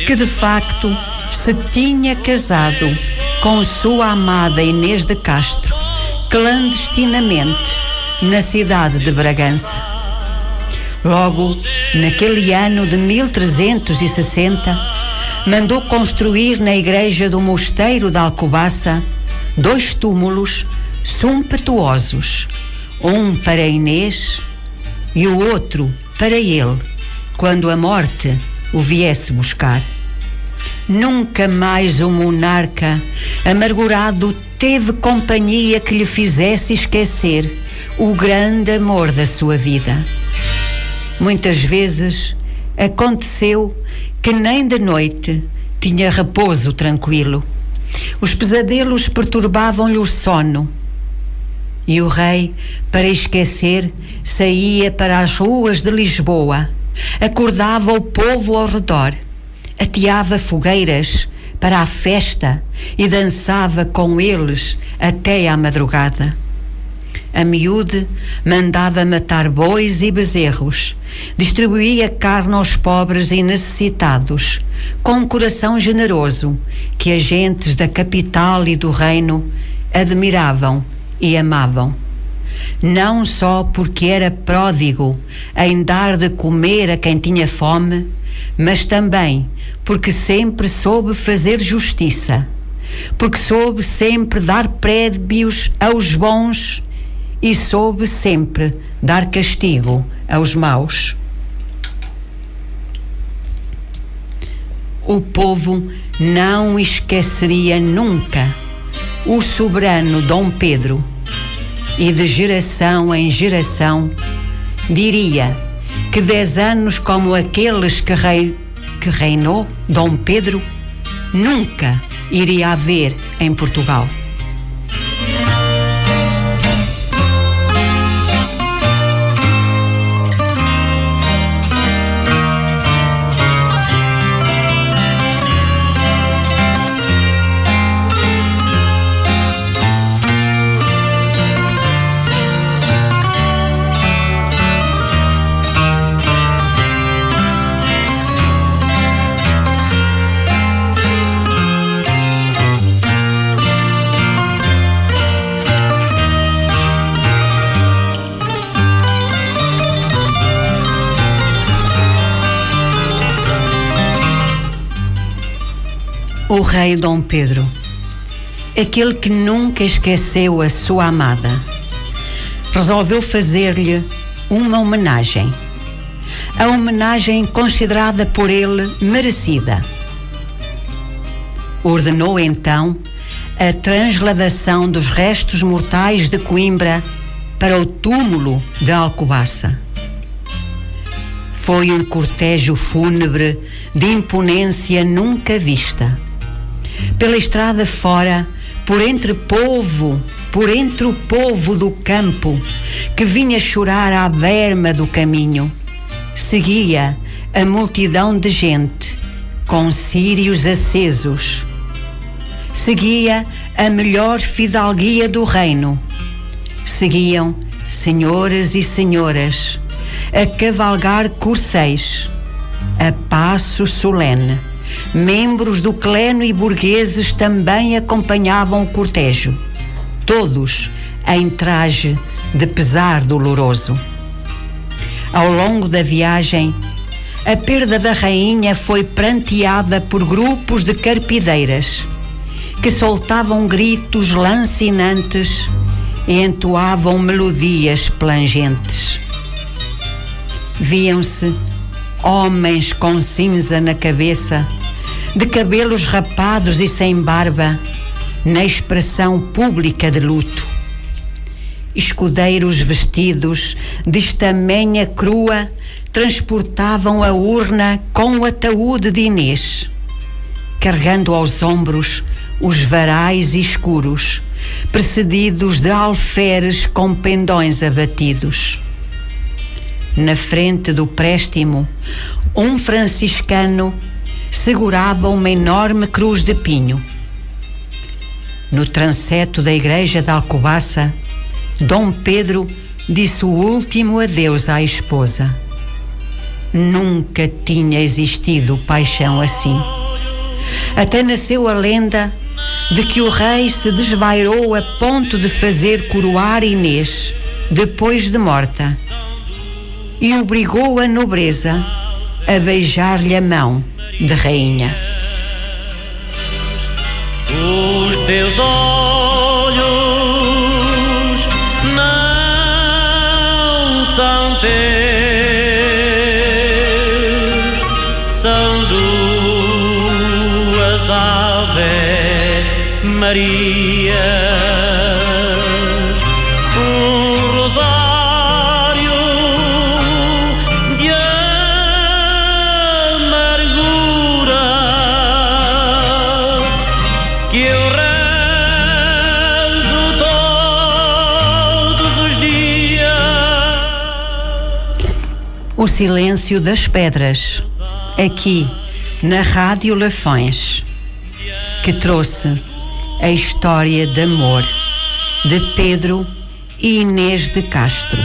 que de facto se tinha casado com sua amada Inês de Castro, clandestinamente, na cidade de Bragança. Logo, naquele ano de 1360, mandou construir na igreja do mosteiro de Alcobaça 2 túmulos sumptuosos, um para Inês e o outro para ele, quando a morte o viesse buscar. Nunca mais o monarca amargurado teve companhia que lhe fizesse esquecer o grande amor da sua vida. Muitas vezes aconteceu que nem de noite tinha repouso tranquilo. Os pesadelos perturbavam-lhe o sono. E o rei, para esquecer, saía para as ruas de Lisboa, acordava o povo ao redor, ateava fogueiras para a festa e dançava com eles até à madrugada. A miúde mandava matar bois e bezerros, distribuía carne aos pobres e necessitados, com um coração generoso que as gentes da capital e do reino admiravam e amavam. Não só porque era pródigo em dar de comer a quem tinha fome, mas também porque sempre soube fazer justiça, porque soube sempre dar prémios aos bons e soube sempre dar castigo aos maus. O povo não esqueceria nunca o soberano Dom Pedro e de geração em geração diria que 10 anos como aqueles que reinou Dom Pedro nunca iria haver em Portugal. O rei Dom Pedro, aquele que nunca esqueceu a sua amada, resolveu fazer-lhe uma homenagem, a homenagem considerada por ele merecida. Ordenou então a transladação dos restos mortais de Coimbra para o túmulo de Alcobaça. Foi um cortejo fúnebre de imponência nunca vista. Pela estrada fora, por entre o povo do campo, que vinha chorar à berma do caminho, seguia a multidão de gente, com círios acesos. Seguia a melhor fidalguia do reino. Seguiam senhoras e senhoras, a cavalgar corceis, a passo solene. Membros do clero e burgueses também acompanhavam o cortejo, todos em traje de pesar doloroso. Ao longo da viagem, a perda da rainha foi pranteada por grupos de carpideiras que soltavam gritos lancinantes e entoavam melodias plangentes. Viam-se homens com cinza na cabeça, de cabelos rapados e sem barba, na expressão pública de luto. Escudeiros vestidos de estamenha crua transportavam a urna com o ataúde de Inês, carregando aos ombros os varais escuros, precedidos de alferes com pendões abatidos. Na frente do préstimo, um franciscano segurava uma enorme cruz de pinho. No transeto da igreja de Alcobaça, Dom Pedro disse o último adeus à esposa. Nunca tinha existido paixão assim. Até nasceu a lenda de que o rei se desvairou a ponto de fazer coroar Inês depois de morta, e obrigou a nobreza a beijar-lhe a mão de rainha. Os teus olhos não são teus, são duas Ave Marias, um rosário de amargura que eu rezo todos os dias. O silêncio das pedras, aqui na Rádio Lafões, que trouxe a história de amor de Pedro e Inês de Castro.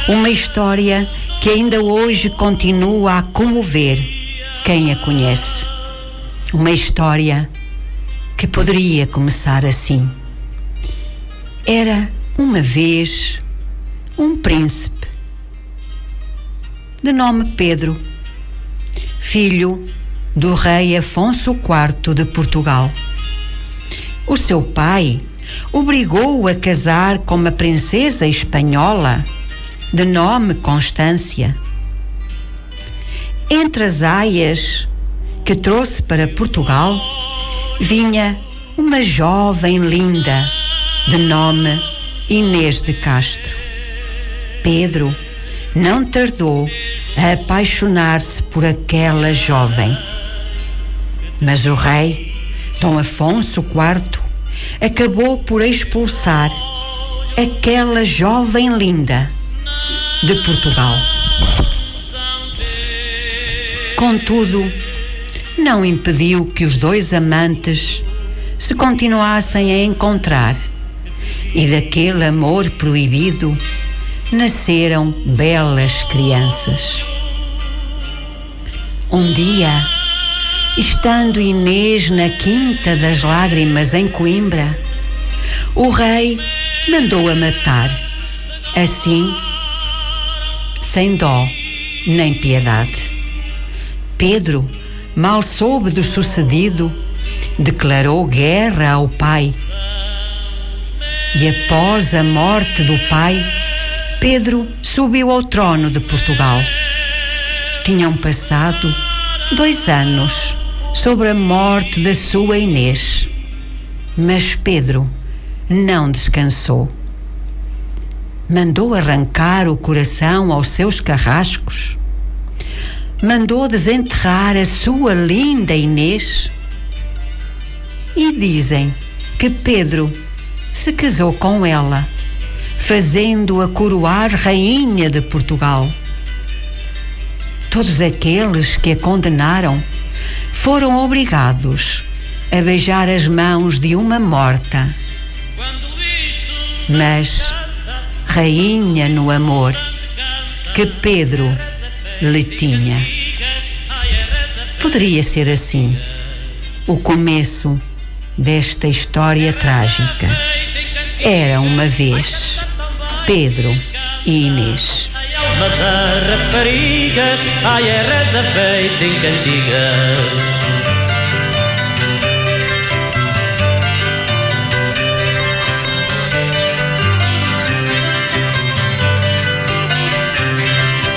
Uma história que ainda hoje continua a comover quem a conhece. Uma história que poderia começar assim. Era uma vez um príncipe de nome Pedro, filho do rei Afonso IV de Portugal. O seu pai obrigou-o a casar com uma princesa espanhola de nome Constância. Entre as aias que trouxe para Portugal vinha uma jovem linda de nome Inês de Castro. Pedro não tardou a apaixonar-se por aquela jovem. Mas o rei, Dom Afonso IV, acabou por expulsar aquela jovem linda de Portugal. Contudo, não impediu que os dois amantes se continuassem a encontrar, e daquele amor proibido nasceram belas crianças. Um dia, estando Inês na Quinta das Lágrimas em Coimbra, o rei mandou-a matar, assim, sem dó nem piedade. Pedro mal soube do sucedido, declarou guerra ao pai. E após a morte do pai, Pedro subiu ao trono de Portugal. Tinham passado 2 anos sobre a morte da sua Inês, mas Pedro não descansou. mandou arrancar o coração aos seus carrascos? Mandou desenterrar a sua linda Inês? E dizem que Pedro se casou com ela, fazendo-a coroar rainha de Portugal. Todos aqueles que a condenaram foram obrigados a beijar as mãos de uma morta. Mas rainha no amor que Pedro lhe tinha. Poderia ser assim o começo desta história trágica. Era uma vez Pedro e Inês. Alma das raparigas, ai, é reza feita em cantigas.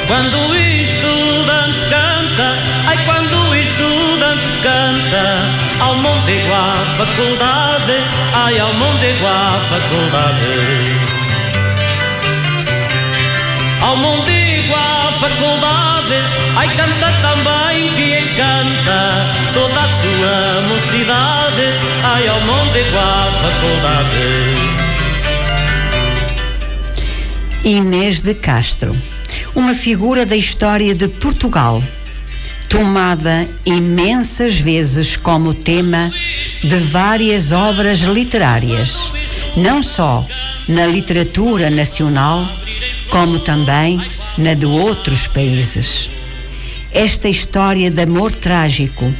Quando o estudante canta, ai, quando o estudante canta, ao monte igual à faculdade, ai, ao monte igual à faculdade. Ao monte igual à faculdade, ai, canta também que encanta toda a sua mocidade, ai, ao monte igual à faculdade. Inês de Castro, uma figura da história de Portugal, tomada imensas vezes como tema de várias obras literárias, não só na literatura nacional, como também na de outros países. Esta história de amor trágico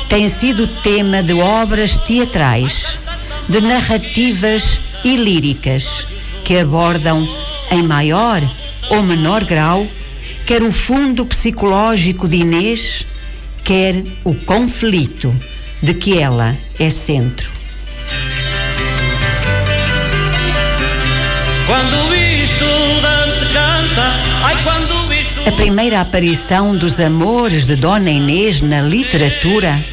tem sido tema de obras teatrais, de narrativas e líricas que abordam em maior ou menor grau, quer o fundo psicológico de Inês, quer o conflito de que ela é centro. Quando o estudante canta, ai, quando o estudante... A primeira aparição dos amores de Dona Inês na literatura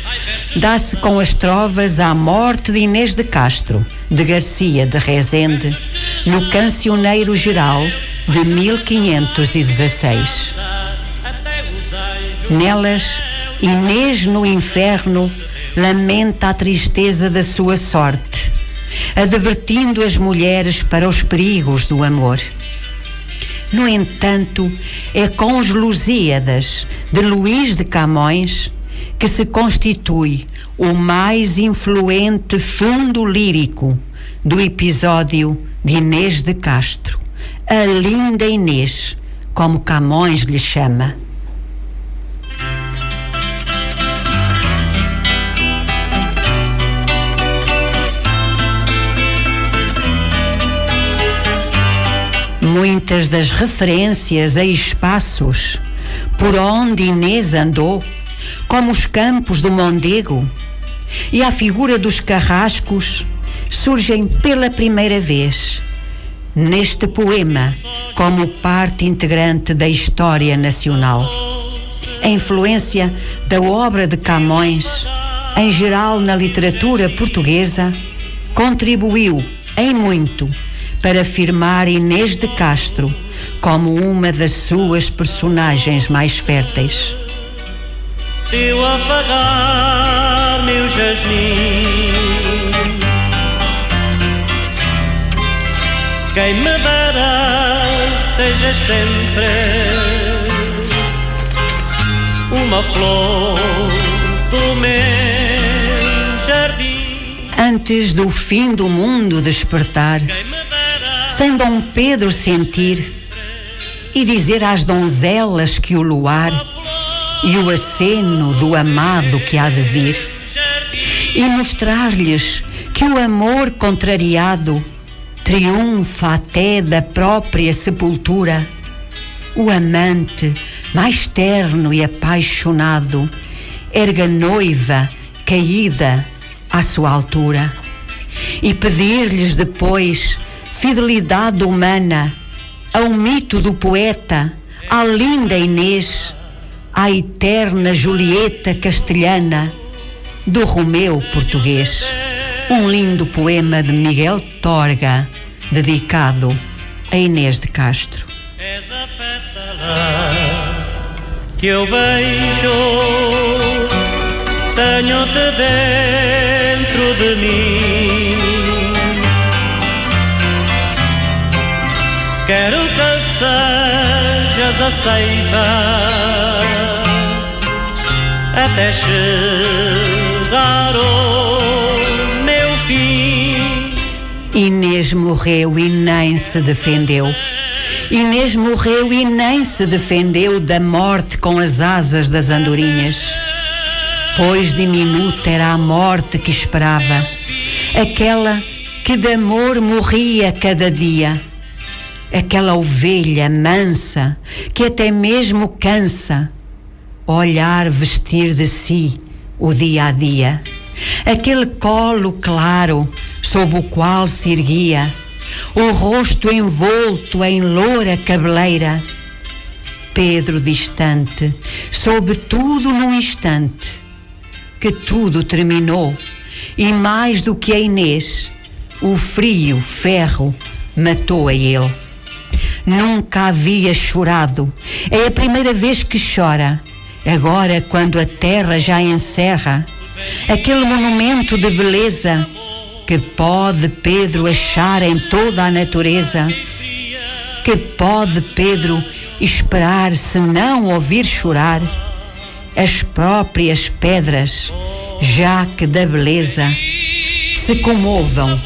dá-se com as trovas à morte de Inês de Castro, de Garcia de Rezende, no Cancioneiro Geral de 1516. Nelas, Inês no inferno lamenta a tristeza da sua sorte, advertindo as mulheres para os perigos do amor. No entanto, é com os Lusíadas de Luís de Camões que se constitui o mais influente fundo lírico do episódio de Inês de Castro, a linda Inês, como Camões lhe chama. Muitas das referências a espaços por onde Inês andou, como os campos do Mondego e a figura dos carrascos, surgem pela primeira vez neste poema como parte integrante da história nacional. A influência da obra de Camões, em geral na literatura portuguesa, contribuiu em muito para afirmar Inês de Castro como uma das suas personagens mais férteis. Teu afagar, meu jasmim, quem me dera sejas sempre uma flor do meu jardim. Antes do fim do mundo despertar, sem Dom Pedro sentir e dizer às donzelas que o luar e o aceno do amado que há de vir, e mostrar-lhes que o amor contrariado triunfa até da própria sepultura, o amante mais terno e apaixonado erga a noiva caída à sua altura, e pedir-lhes depois fidelidade humana ao mito do poeta, à linda Inês, à eterna Julieta castelhana, do Romeu português. Um lindo poema de Miguel Torga, dedicado a Inês de Castro. És a pétala que eu beijo, tenho-te dentro de mim. Quero que sejas a seiva até chegar o meu fim. Inês morreu e nem se defendeu. Inês morreu e nem se defendeu da morte com as asas das andorinhas. Pois diminuta era a morte que esperava, aquela que de amor morria cada dia. Aquela ovelha mansa que até mesmo cansa olhar vestir de si o dia a dia. Aquele colo claro sob o qual se erguia o rosto envolto em loura cabeleira. Pedro distante, soube tudo num instante, que tudo terminou, e mais do que a Inês, o frio ferro matou a ele. Nunca havia chorado, é a primeira vez que chora, agora quando a terra já encerra aquele monumento de beleza que pode Pedro achar em toda a natureza. Que pode Pedro esperar se não ouvir chorar as próprias pedras, já que da beleza se comovam,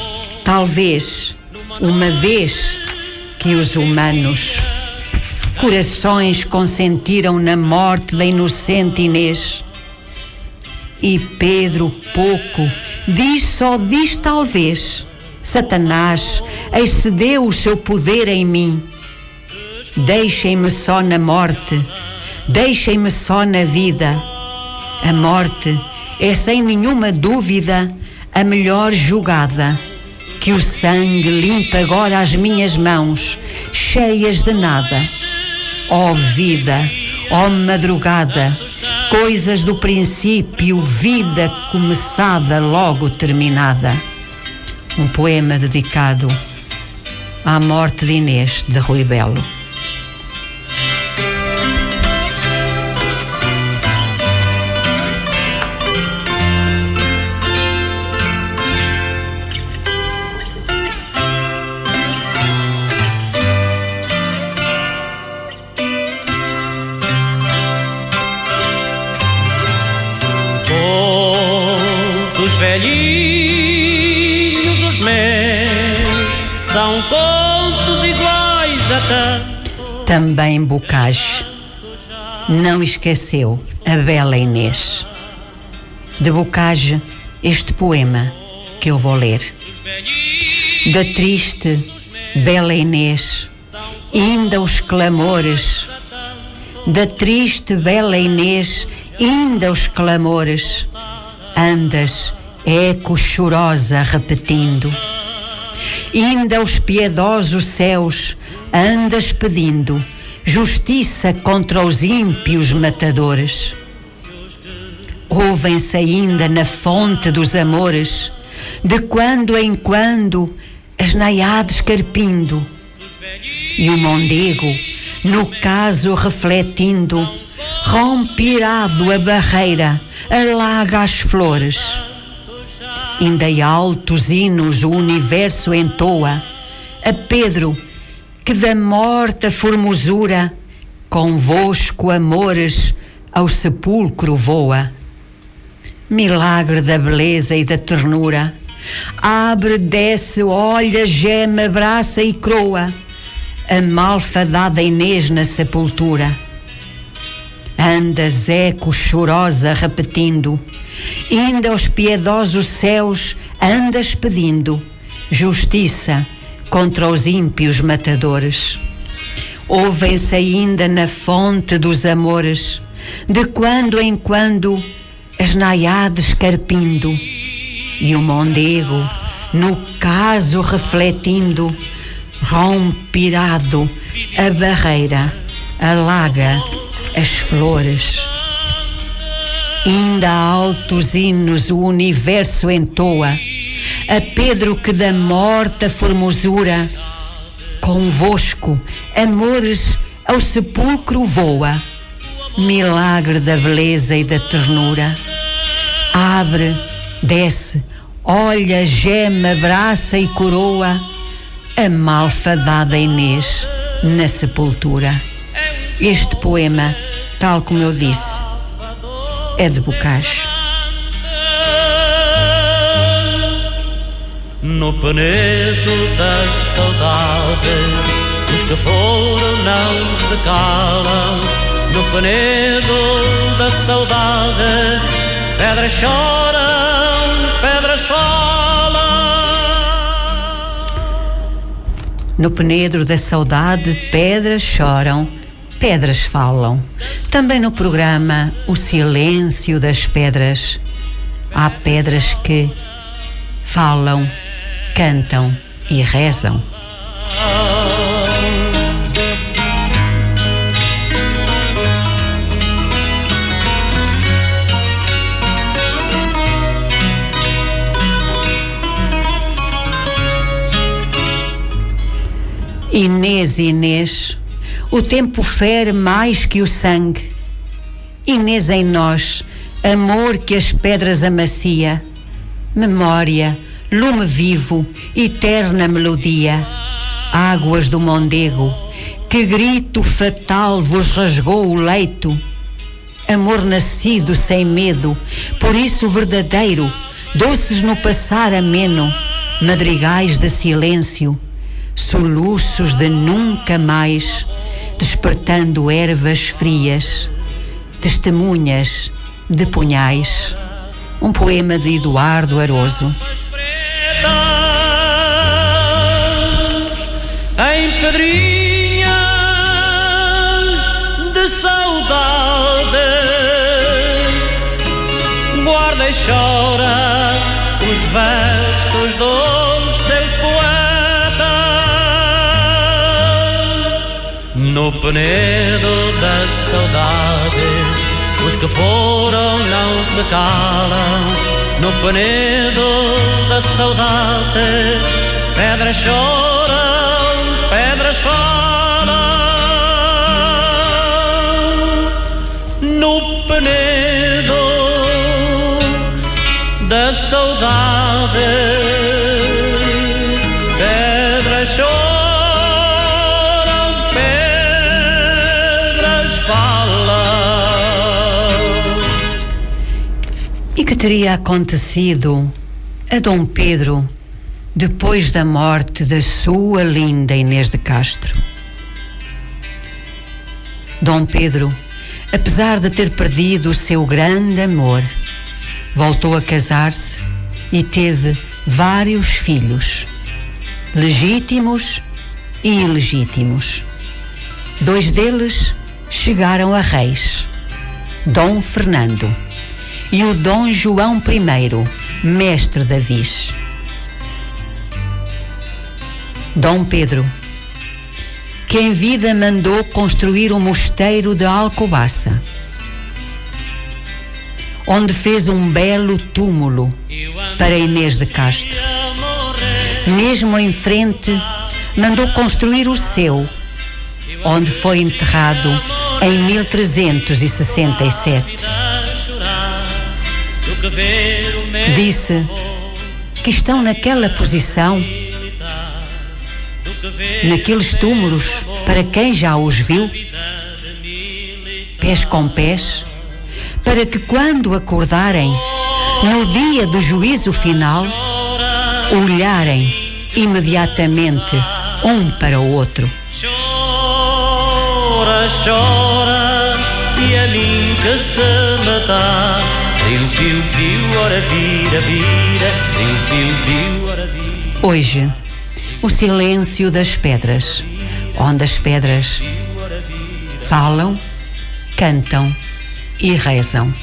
talvez, uma vez que os humanos corações consentiram na morte da inocente Inês. E Pedro pouco diz, só diz talvez: Satanás excedeu o seu poder em mim. Deixem-me só na morte, deixem-me só na vida. A morte é sem nenhuma dúvida a melhor jogada, que o sangue limpa agora as minhas mãos, cheias de nada. Ó vida, ó madrugada, coisas do princípio, vida começada, logo terminada. Um poema dedicado à morte de Inês de Rui Belo. Velhinhos os meus são contos iguais a tanto. Também Bocage não esqueceu a bela Inês. De Bocage, este poema que eu vou ler. Da triste, bela Inês, ainda os clamores. Da triste, bela Inês, ainda os clamores. Andas eco chorosa repetindo, ainda os piedosos céus andas pedindo justiça contra os ímpios matadores. Ouvem-se ainda na fonte dos amores, de quando em quando as naiades carpindo, e o mondego, no caso refletindo, rompe irado a barreira, alaga as flores. Ainda em altos hinos o universo entoa a Pedro, que da morte a formosura convosco amores ao sepulcro voa. Milagre da beleza e da ternura, abre, desce, olha, geme, abraça e croa a malfadada Inês na sepultura. Andas eco chorosa repetindo, ainda aos piedosos céus andas pedindo justiça contra os ímpios matadores. Ouvem-se ainda na fonte dos amores, de quando em quando as naiades carpindo, e o mondego, no caso refletindo, rompe irado a barreira, alaga as flores. Ainda a altos hinos o universo entoa a Pedro, que da morte a formosura Convosco, amores, ao sepulcro voa, milagre da beleza e da ternura. Abre, desce, olha, geme, abraça e coroa a malfadada Inês na sepultura. Este poema, tal como eu disse, é de Bocage. No penedo da saudade, os que foram não se calam. No penedo da saudade, pedras choram, pedras falam. No penedro da saudade, pedras choram, pedras falam. Também no programa O Silêncio das Pedras, há pedras que falam, cantam e rezam. Inês, Inês, o tempo fere mais que o sangue. Inês em nós, amor que as pedras amacia. Memória, lume vivo, eterna melodia. Águas do Mondego, que grito fatal vos rasgou o leito. Amor nascido sem medo, por isso verdadeiro, doces no passar ameno, madrigais de silêncio, soluços de nunca mais, despertando ervas frias, testemunhas de punhais. Um poema de Eduardo Aroso. Em pedrinhas de saudade, guarda e chora os versos dos teus poetas. No penedo da saudade, os que foram não se calam. No penedo da saudade, pedras choram, pedras falam. No penedo da saudade, pedras choram, pedras falam. E que teria acontecido a Dom Pedro depois da morte da sua linda Inês de Castro? Dom Pedro, apesar de ter perdido o seu grande amor, voltou a casar-se e teve vários filhos, legítimos e ilegítimos. 2 deles chegaram a reis, Dom Fernando e o Dom João I, mestre da Viz. Dom Pedro, que em vida mandou construir o mosteiro de Alcobaça, onde fez um belo túmulo para Inês de Castro. Mesmo em frente, mandou construir o seu, onde foi enterrado em 1367. Disse que estão naquela posição, naqueles túmulos, para quem já os viu, pés com pés, para que quando acordarem, no dia do juízo final, olharem imediatamente um para o outro. Chora, chora, e a mim que se me dá. Piu, piu, piu, ora vira, vira. Piu, piu, piu, ora vira. Hoje, o silêncio das pedras, onde as pedras falam, cantam e rezam.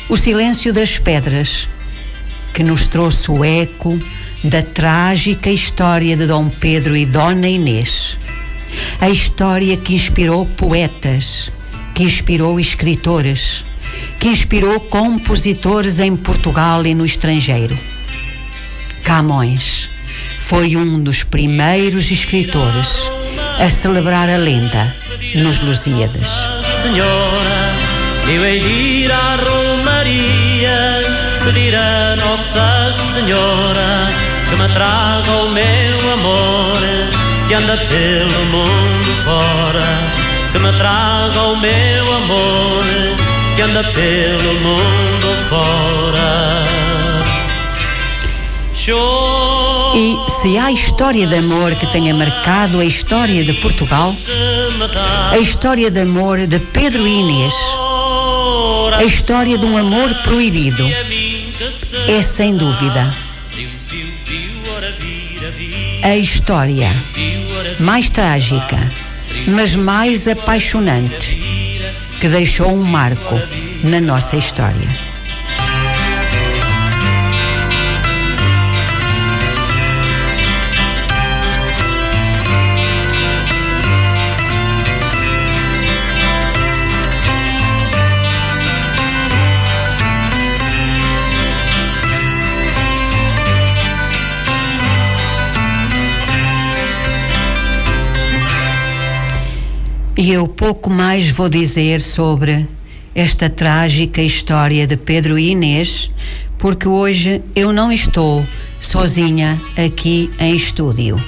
O silêncio das pedras que nos trouxe o eco da trágica história de Dom Pedro e Dona Inês. A história que inspirou poetas, que inspirou escritores, que inspirou compositores em Portugal e no estrangeiro. Camões, foi um dos primeiros escritores a celebrar a lenda nos Lusíadas. Senhora, eu hei de ir à Romaria, pedir a Nossa Senhora que me traga o meu amor, que anda pelo mundo fora, que me traga o meu amor, que anda pelo mundo fora. E se há história de amor que tenha marcado a história de Portugal, a história de amor de Pedro e Inês, a história de um amor proibido, é sem dúvida a história mais trágica, mas mais apaixonante, que deixou um marco na nossa história. E eu pouco mais vou dizer sobre esta trágica história de Pedro e Inês, porque hoje eu não estou sozinha aqui em estúdio.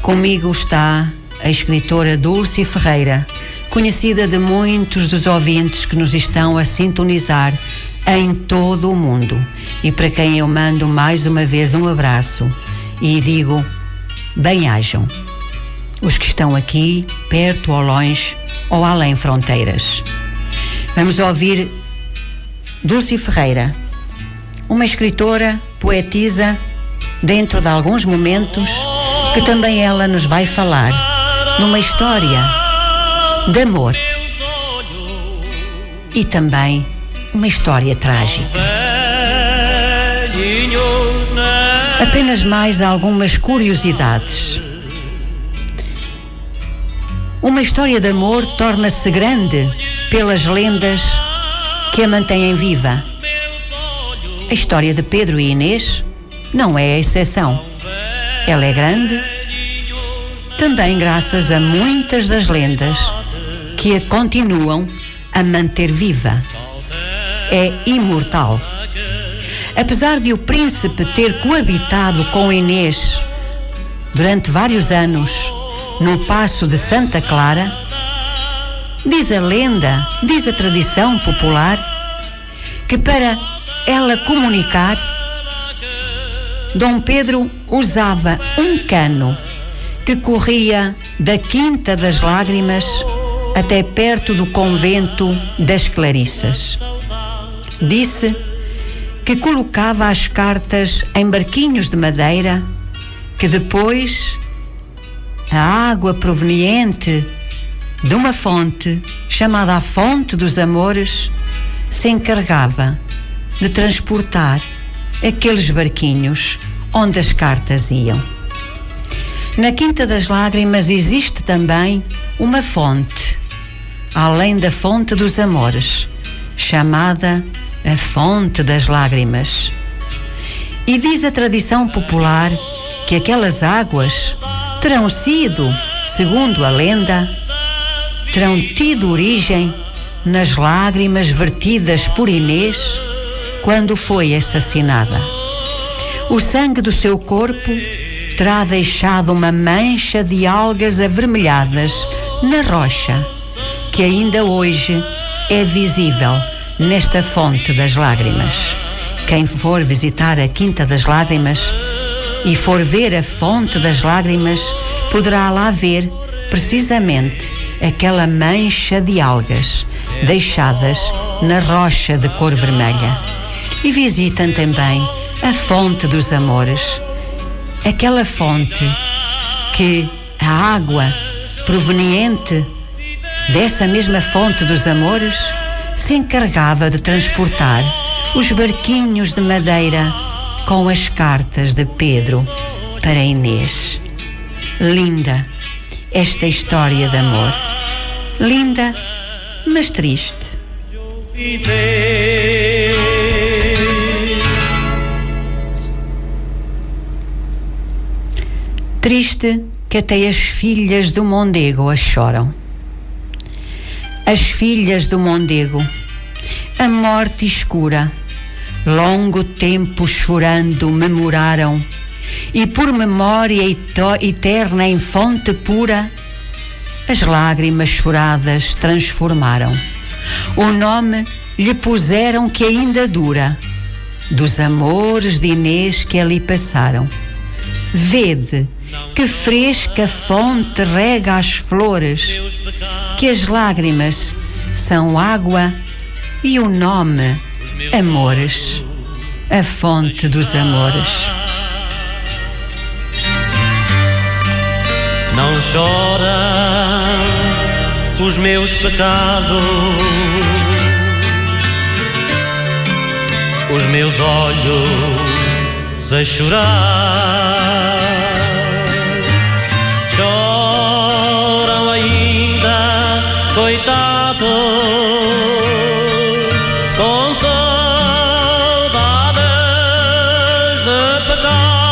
Comigo está a escritora Dulce Ferreira, conhecida de muitos dos ouvintes que nos estão a sintonizar em todo o mundo, e para quem eu mando mais uma vez um abraço e digo, bem-ajam os que estão aqui, perto ou longe, ou além fronteiras. Vamos ouvir Dulce Ferreira, uma escritora, poetisa, dentro de alguns momentos, que também ela nos vai falar numa história de amor e também uma história trágica. Apenas mais algumas curiosidades. Uma história de amor torna-se grande pelas lendas que a mantêm viva. A história de Pedro e Inês não é a exceção. Ela é grande também graças a muitas das lendas que a continuam a manter viva. É imortal. Apesar de o príncipe ter coabitado com Inês durante vários anos no Paço de Santa Clara, diz a lenda, diz a tradição popular, que para ela comunicar, Dom Pedro usava um cano que corria da Quinta das Lágrimas até perto do convento das Clarissas. Disse que colocava as cartas em barquinhos de madeira, que depois a água proveniente de uma fonte, chamada a Fonte dos Amores, se encarregava de transportar aqueles barquinhos onde as cartas iam. Na Quinta das Lágrimas existe também uma fonte, além da Fonte dos Amores, chamada a Fonte das Lágrimas. E diz a tradição popular que aquelas águas terão sido, segundo a lenda, terão tido origem nas lágrimas vertidas por Inês quando foi assassinada. O sangue do seu corpo terá deixado uma mancha de algas avermelhadas na rocha, que ainda hoje é visível nesta Fonte das Lágrimas. Quem for visitar a Quinta das Lágrimas e for ver a Fonte das Lágrimas, poderá lá ver precisamente aquela mancha de algas deixadas na rocha de cor vermelha. E visitam também a Fonte dos Amores, aquela fonte que a água proveniente dessa mesma Fonte dos Amores se encarregava de transportar os barquinhos de madeira com as cartas de Pedro para Inês. Linda esta história de amor. Linda, mas triste. triste que até as filhas do Mondego a choram. As filhas do Mondego, a morte escura, longo tempo chorando memoraram, e por memória eterna em fonte pura, as lágrimas choradas transformaram. O nome lhe puseram que ainda dura, dos amores de Inês que ali passaram. Vede que fresca fonte rega as flores, que as lágrimas são água e o nome amores, a fonte dos amores. Não chora os meus pecados, os meus olhos a chorar. Choram ainda, coitados, com saudades de pecar.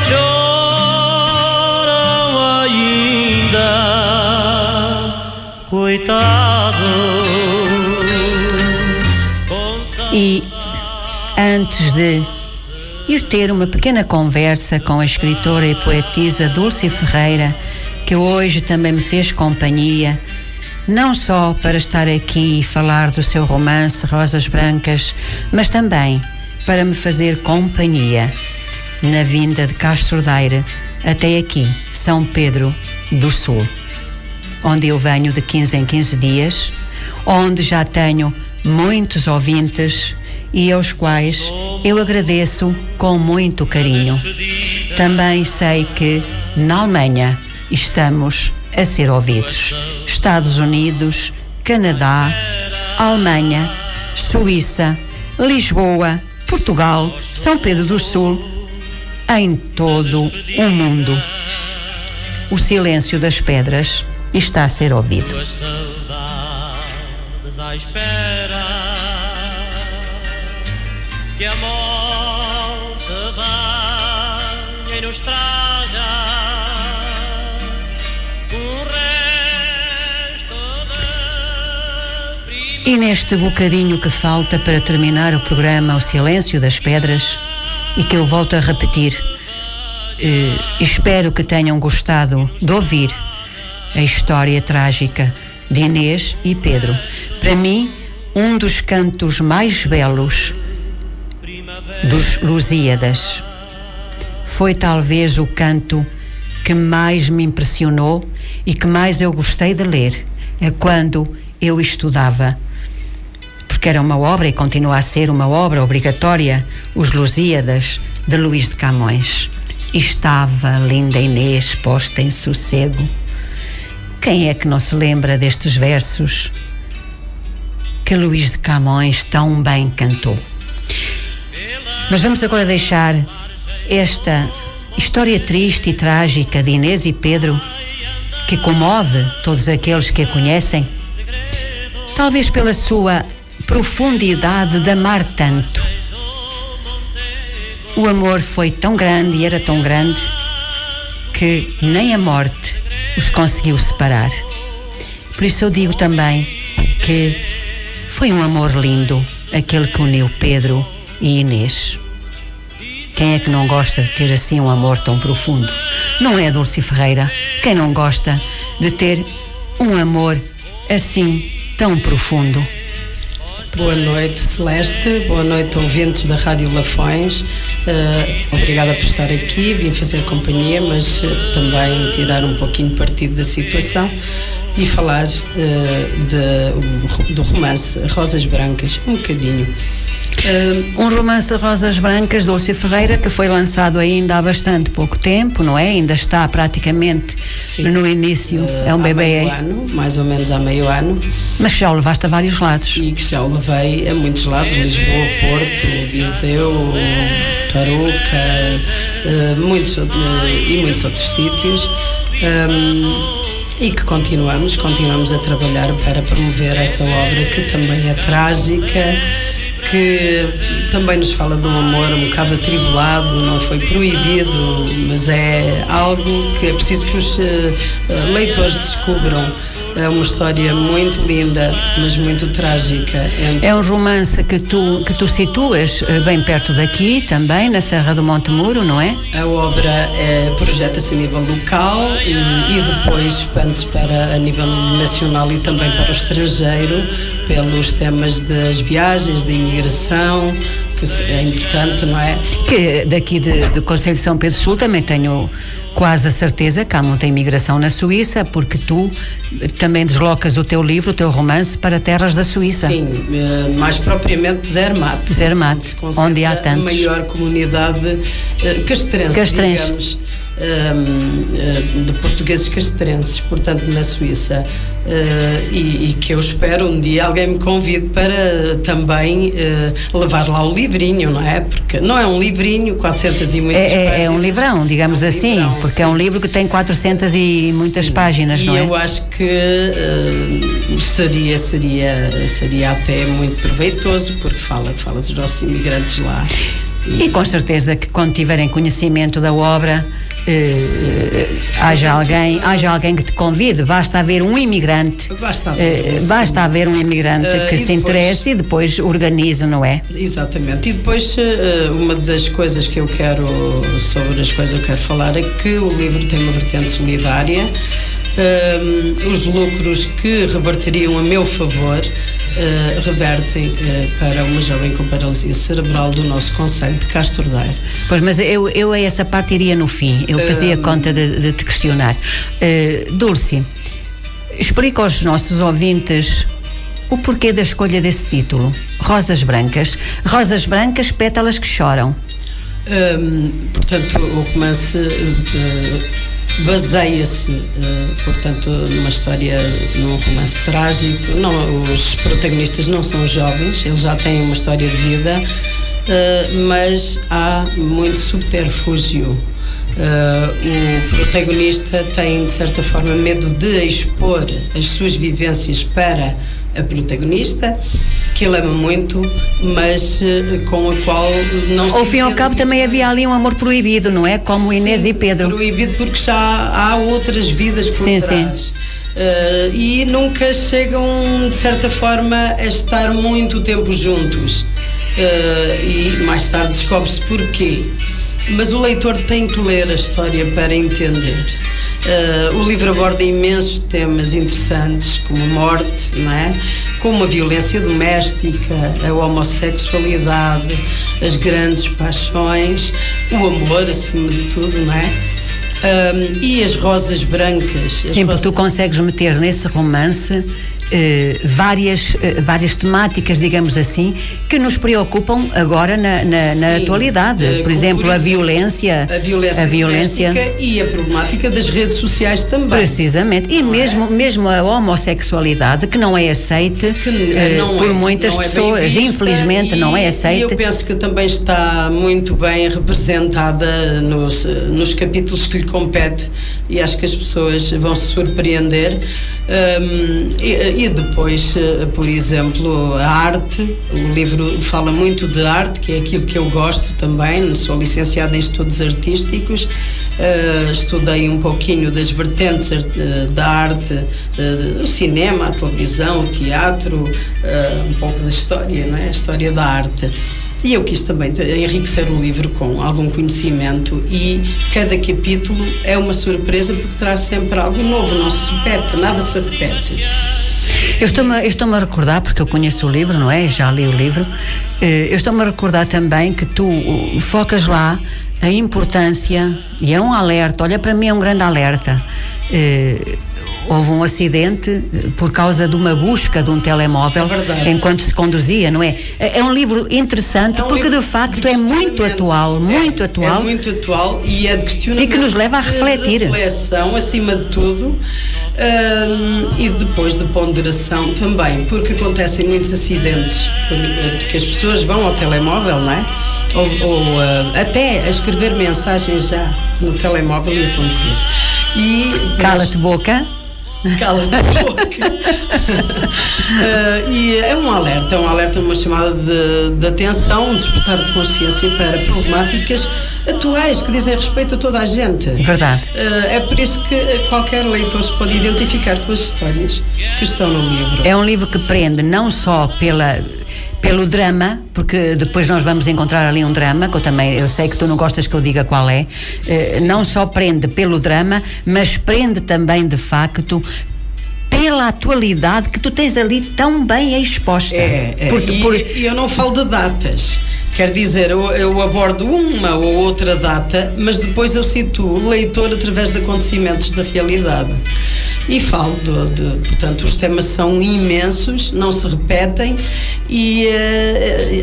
Choram ainda, coitados. E antes de ir ter uma pequena conversa com a escritora e poetisa Dulce Ferreira, que hoje também me fez companhia, não só para estar aqui e falar do seu romance Rosas Brancas, mas também para me fazer companhia na vinda de Castro Daire até aqui, São Pedro do Sul, onde eu venho de 15 em 15 dias, onde já tenho muitos ouvintes e aos quais eu agradeço com muito carinho. Também sei que na Alemanha estamos a ser ouvidos. Estados Unidos, Canadá, Alemanha, Suíça, Lisboa, Portugal, São Pedro do Sul, em todo o mundo. O Silêncio das Pedras está a ser ouvido. Que a morte venha e nos traga resto de... E neste bocadinho que falta para terminar o programa O Silêncio das Pedras, e que eu volto a repetir, espero que tenham gostado de ouvir a história trágica de Inês e Pedro. Para mim, um dos cantos mais belos dos Lusíadas. Foi talvez o canto que mais me impressionou e que mais eu gostei de ler, é quando eu estudava, porque era uma obra e continua a ser uma obra obrigatória, os Lusíadas de Luís de Camões. Estava linda Inês posta em sossego. Quem é que não se lembra destes versos que Luís de Camões tão bem cantou? Mas vamos agora deixar esta história triste e trágica de Inês e Pedro, que comove todos aqueles que a conhecem, talvez pela sua profundidade de amar tanto. O amor foi tão grande e era tão grande que nem a morte os conseguiu separar. Por isso eu digo também que foi um amor lindo aquele que uniu Pedro e Inês. Quem é que não gosta de ter assim um amor tão profundo? Não é Dulce Ferreira? Quem não gosta de ter um amor assim tão profundo? Boa noite, Celeste. Boa noite, ouvintes da Rádio Lafões. Obrigada por estar aqui. Vim fazer companhia, mas também tirar um pouquinho partido da situação e falar do romance Rosas Brancas, um bocadinho. Um romance Rosas Brancas, Dulce Ferreira, que foi lançado ainda há bastante pouco tempo, não é? Ainda está praticamente no início, é um bebê. Há meio ano, mais ou menos há meio ano. Mas já o levaste a vários lados. E que já o levei a muitos lados, Lisboa, Porto, Viseu, Tarouca, muitos outros sítios. E que continuamos a trabalhar para promover essa obra que também é trágica, que também nos fala de um amor um bocado atribulado, não foi proibido, mas é algo que é preciso que os leitores descubram. É uma história muito linda, mas muito trágica. É um romance que tu situas bem perto daqui, também, na Serra do Monte Muro, não é? A obra projeta-se a nível local e depois expande-se a nível nacional e também para o estrangeiro, pelos temas das viagens, da imigração, que é importante, não é? Que daqui do Conselho de São Pedro Sul também tenho quase a certeza que há muita imigração na Suíça, porque tu também deslocas o teu livro, o teu romance, para terras da Suíça. Sim, mais propriamente Zermatt. Zermatt, onde há tantos. A maior comunidade castrense, digamos, de portugueses castrenses, portanto, na Suíça. E que eu espero um dia alguém me convide para também levar lá o livrinho, não é? Porque não é um livrinho, 400 e muitas páginas. É um livrão, digamos assim, livrão, porque sim. É um livro que tem 400 e muitas páginas, não é? E eu acho que seria até muito proveitoso, porque fala dos nossos imigrantes lá. E com certeza que quando tiverem conhecimento da obra, haja alguém que te convide. Basta haver um imigrante, basta haver um imigrante que se interesse e depois organiza, não é? Exatamente. E depois uma das coisas que eu quero, sobre as coisas que eu quero falar, é que o livro tem uma vertente solidária. Os lucros que reverteriam a meu favor revertem para uma jovem com paralisia cerebral do nosso concelho de Castro Daire. Pois, mas eu a essa parte iria no fim. Eu fazia conta de te questionar. Dulce, explica aos nossos ouvintes o porquê da escolha desse título. Rosas Brancas, pétalas que choram. Portanto, o romance baseia-se, portanto, num romance trágico. Os protagonistas não são jovens, eles já têm uma história de vida, mas há muito subterfúgio. O protagonista tem, de certa forma, medo de expor as suas vivências para a protagonista, que ele ama muito, mas com a qual não se... Ao fim e ao cabo também havia ali um amor proibido, não é? Como Inês e Pedro. Proibido porque já há outras vidas por trás. Sim. E nunca chegam, de certa forma, a estar muito tempo juntos. E mais tarde descobre-se porquê. Mas o leitor tem que ler a história para entender. O livro aborda imensos temas interessantes, como a morte, não é? Como a violência doméstica, a homossexualidade, as grandes paixões, o amor, acima de tudo, não é? E as rosas brancas. Sim, porque tu consegues meter nesse romance várias temáticas, digamos assim, que nos preocupam agora na atualidade. Por exemplo, a violência doméstica e a problemática das redes sociais também. Precisamente. E mesmo a homossexualidade, que não é aceite por muitas pessoas. Infelizmente não é aceite. E eu penso que também está muito bem representada nos capítulos que lhe compete, e acho que as pessoas vão se surpreender. E depois, por exemplo, a arte. O livro fala muito de arte, que é aquilo que eu gosto também. Sou licenciada em estudos artísticos, estudei um pouquinho das vertentes da arte, o cinema, a televisão, o teatro, um pouco da história, não é? A história da arte. E eu quis também enriquecer o livro com algum conhecimento, e cada capítulo é uma surpresa porque traz sempre algo novo, não se repete, nada se repete. Eu estou-me a recordar, porque eu conheço o livro, não é? Já li o livro. Eu estou-me a recordar também que tu focas lá a importância, e é um alerta, olha, para mim é um grande alerta. Houve um acidente por causa de uma busca de um telemóvel enquanto se conduzia, não é? É um livro interessante porque de facto é muito atual, muito atual. É muito atual e é de questionamento. E que nos leva a refletir. Reflexão, acima de tudo, e depois de ponderação também, porque acontecem muitos acidentes, porque as pessoas vão ao telemóvel, não é? Ou até a escrever mensagens já no telemóvel e acontecer. Cala-te boca. Cala-te a boca. E é um alerta, uma chamada de atenção, um despertar de consciência para problemáticas atuais que dizem respeito a toda a gente. Verdade. É por isso que qualquer leitor se pode identificar com as histórias que estão no livro. É um livro que prende não só pelo drama, porque depois nós vamos encontrar ali um drama, que eu sei que tu não gostas que eu diga qual é, não só prende pelo drama, mas prende também de facto pela atualidade que tu tens ali tão bem exposta. E eu não falo de datas. Quer dizer, eu abordo uma ou outra data, mas depois eu cito o leitor através de acontecimentos da realidade. E falo portanto, os temas são imensos, não se repetem e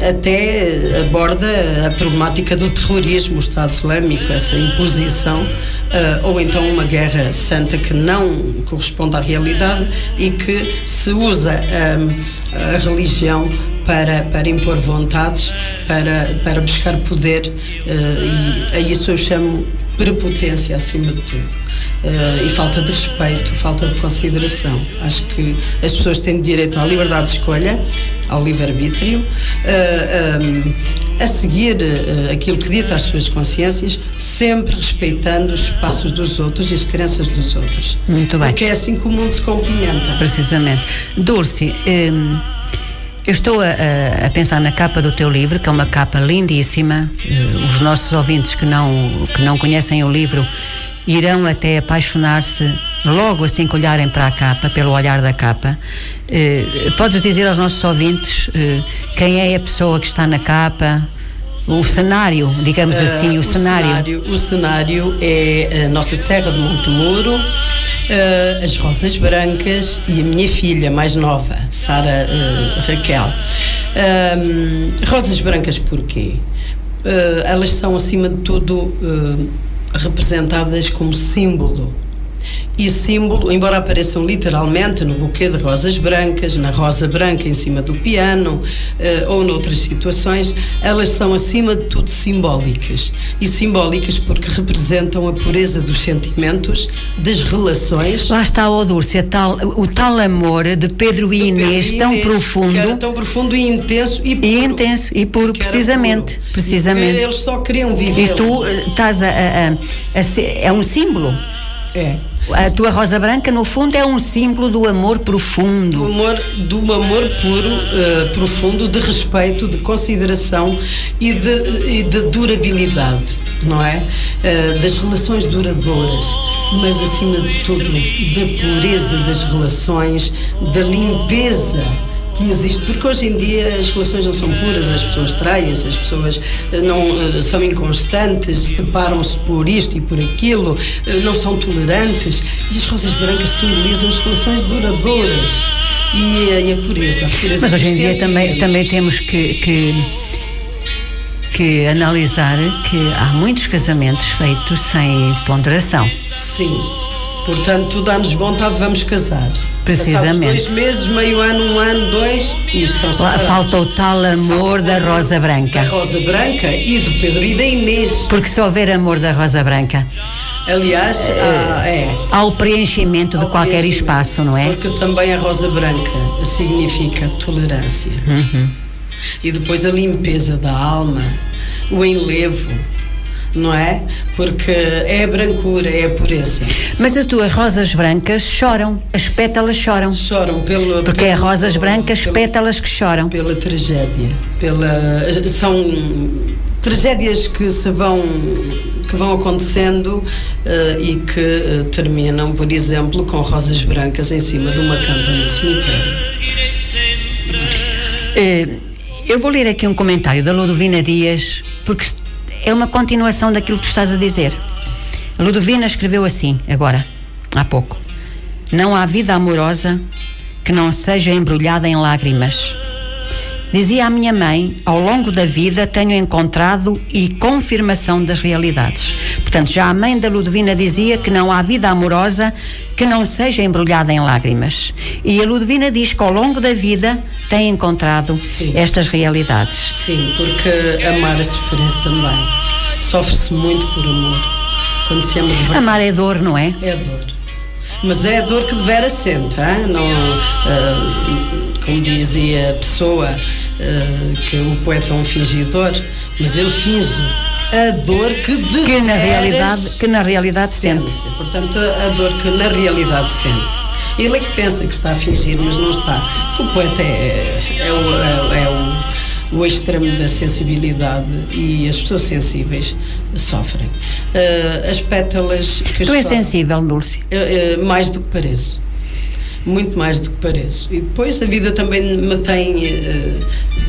até aborda a problemática do terrorismo, o Estado Islâmico, essa imposição, ou então uma guerra santa que não corresponde à realidade e que se usa a religião para impor vontades, para buscar poder, e a isso eu chamo prepotência acima de tudo. E falta de respeito, falta de consideração. Acho que as pessoas têm direito à liberdade de escolha, ao livre-arbítrio, a seguir aquilo que dita as suas consciências, sempre respeitando os espaços dos outros e as crenças dos outros. Muito bem. Porque é assim que o mundo se complementa. Precisamente. Dulce, eu estou a pensar na capa do teu livro, que é uma capa lindíssima. Os nossos ouvintes que não conhecem o livro irão até apaixonar-se logo assim que olharem para a capa, pelo olhar da capa. Podes dizer aos nossos ouvintes quem é a pessoa que está na capa, o cenário, digamos assim, o cenário. O cenário é a nossa Serra de Montemuro, as Rosas Brancas e a minha filha mais nova, Sara Raquel. Rosas Brancas porquê? Elas são, acima de tudo, representadas como símbolo. E símbolo, embora apareçam literalmente no buquê de rosas brancas, na rosa branca em cima do piano, ou noutras situações, elas são acima de tudo simbólicas. E simbólicas porque representam a pureza dos sentimentos, das relações. Lá está, Dulce, o tal amor de Pedro e Inês, tão profundo. Que era tão profundo e intenso e puro. E intenso e puro, precisamente. Precisamente. Eles só queriam viver. E tu estás é um símbolo. É. A tua rosa branca, no fundo, é um símbolo do amor profundo. Do amor puro, profundo, de respeito, de consideração e de durabilidade, não é? Das relações duradouras, mas acima de tudo, da pureza das relações, da limpeza que existe, porque hoje em dia as relações não são puras, as pessoas traem-se, as pessoas não são inconstantes, separam-se por isto e por aquilo, não são tolerantes, e as rosas brancas simbolizam as relações duradouras e a pureza. Mas hoje em dia também temos que analisar que há muitos casamentos feitos sem ponderação. Sim. Portanto, dá-nos vontade, vamos casar. Precisamente. Passados 2 meses, meio ano, 1 ano, 2, e estão separados. Falta o tal amor da rosa branca. Da rosa branca e do Pedro e da Inês. Porque se houver amor da rosa branca, aliás, há o preenchimento de qualquer espaço, não é? Porque também a rosa branca significa tolerância. Uhum. E depois a limpeza da alma, o enlevo, não é? Porque é a brancura, é a pureza. Mas as tuas rosas brancas choram, as pétalas choram. Choram porque é rosas brancas, pétalas que choram. Pela tragédia. São tragédias que vão acontecendo e que terminam, por exemplo, com rosas brancas em cima de uma campa no cemitério. Eu vou ler aqui um comentário da Ludovina Dias, porque é uma continuação daquilo que tu estás a dizer. A Ludovina escreveu assim, agora, há pouco: não há vida amorosa que não seja embrulhada em lágrimas. Dizia a minha mãe, ao longo da vida tenho encontrado e confirmação das realidades. Portanto, já a mãe da Ludovina dizia que não há vida amorosa que não seja embrulhada em lágrimas. E a Ludovina diz que ao longo da vida tem encontrado estas realidades. Sim, porque amar é sofrer também. Sofre-se muito por amor. Quando se ama de verdade. Amar é dor, não é? É dor. mas é a dor que devera sente, hein? Não, como dizia a pessoa, que o poeta é um fingidor, mas ele finge a dor que na realidade sente. Portanto, a dor que na realidade sente. Ele é que pensa que está a fingir, mas não está. O poeta é o extremo da sensibilidade, e as pessoas sensíveis sofrem. As pétalas que Tu és sensível, Dulce? Mais do que pareço. Muito mais do que pareço. E depois a vida também me tem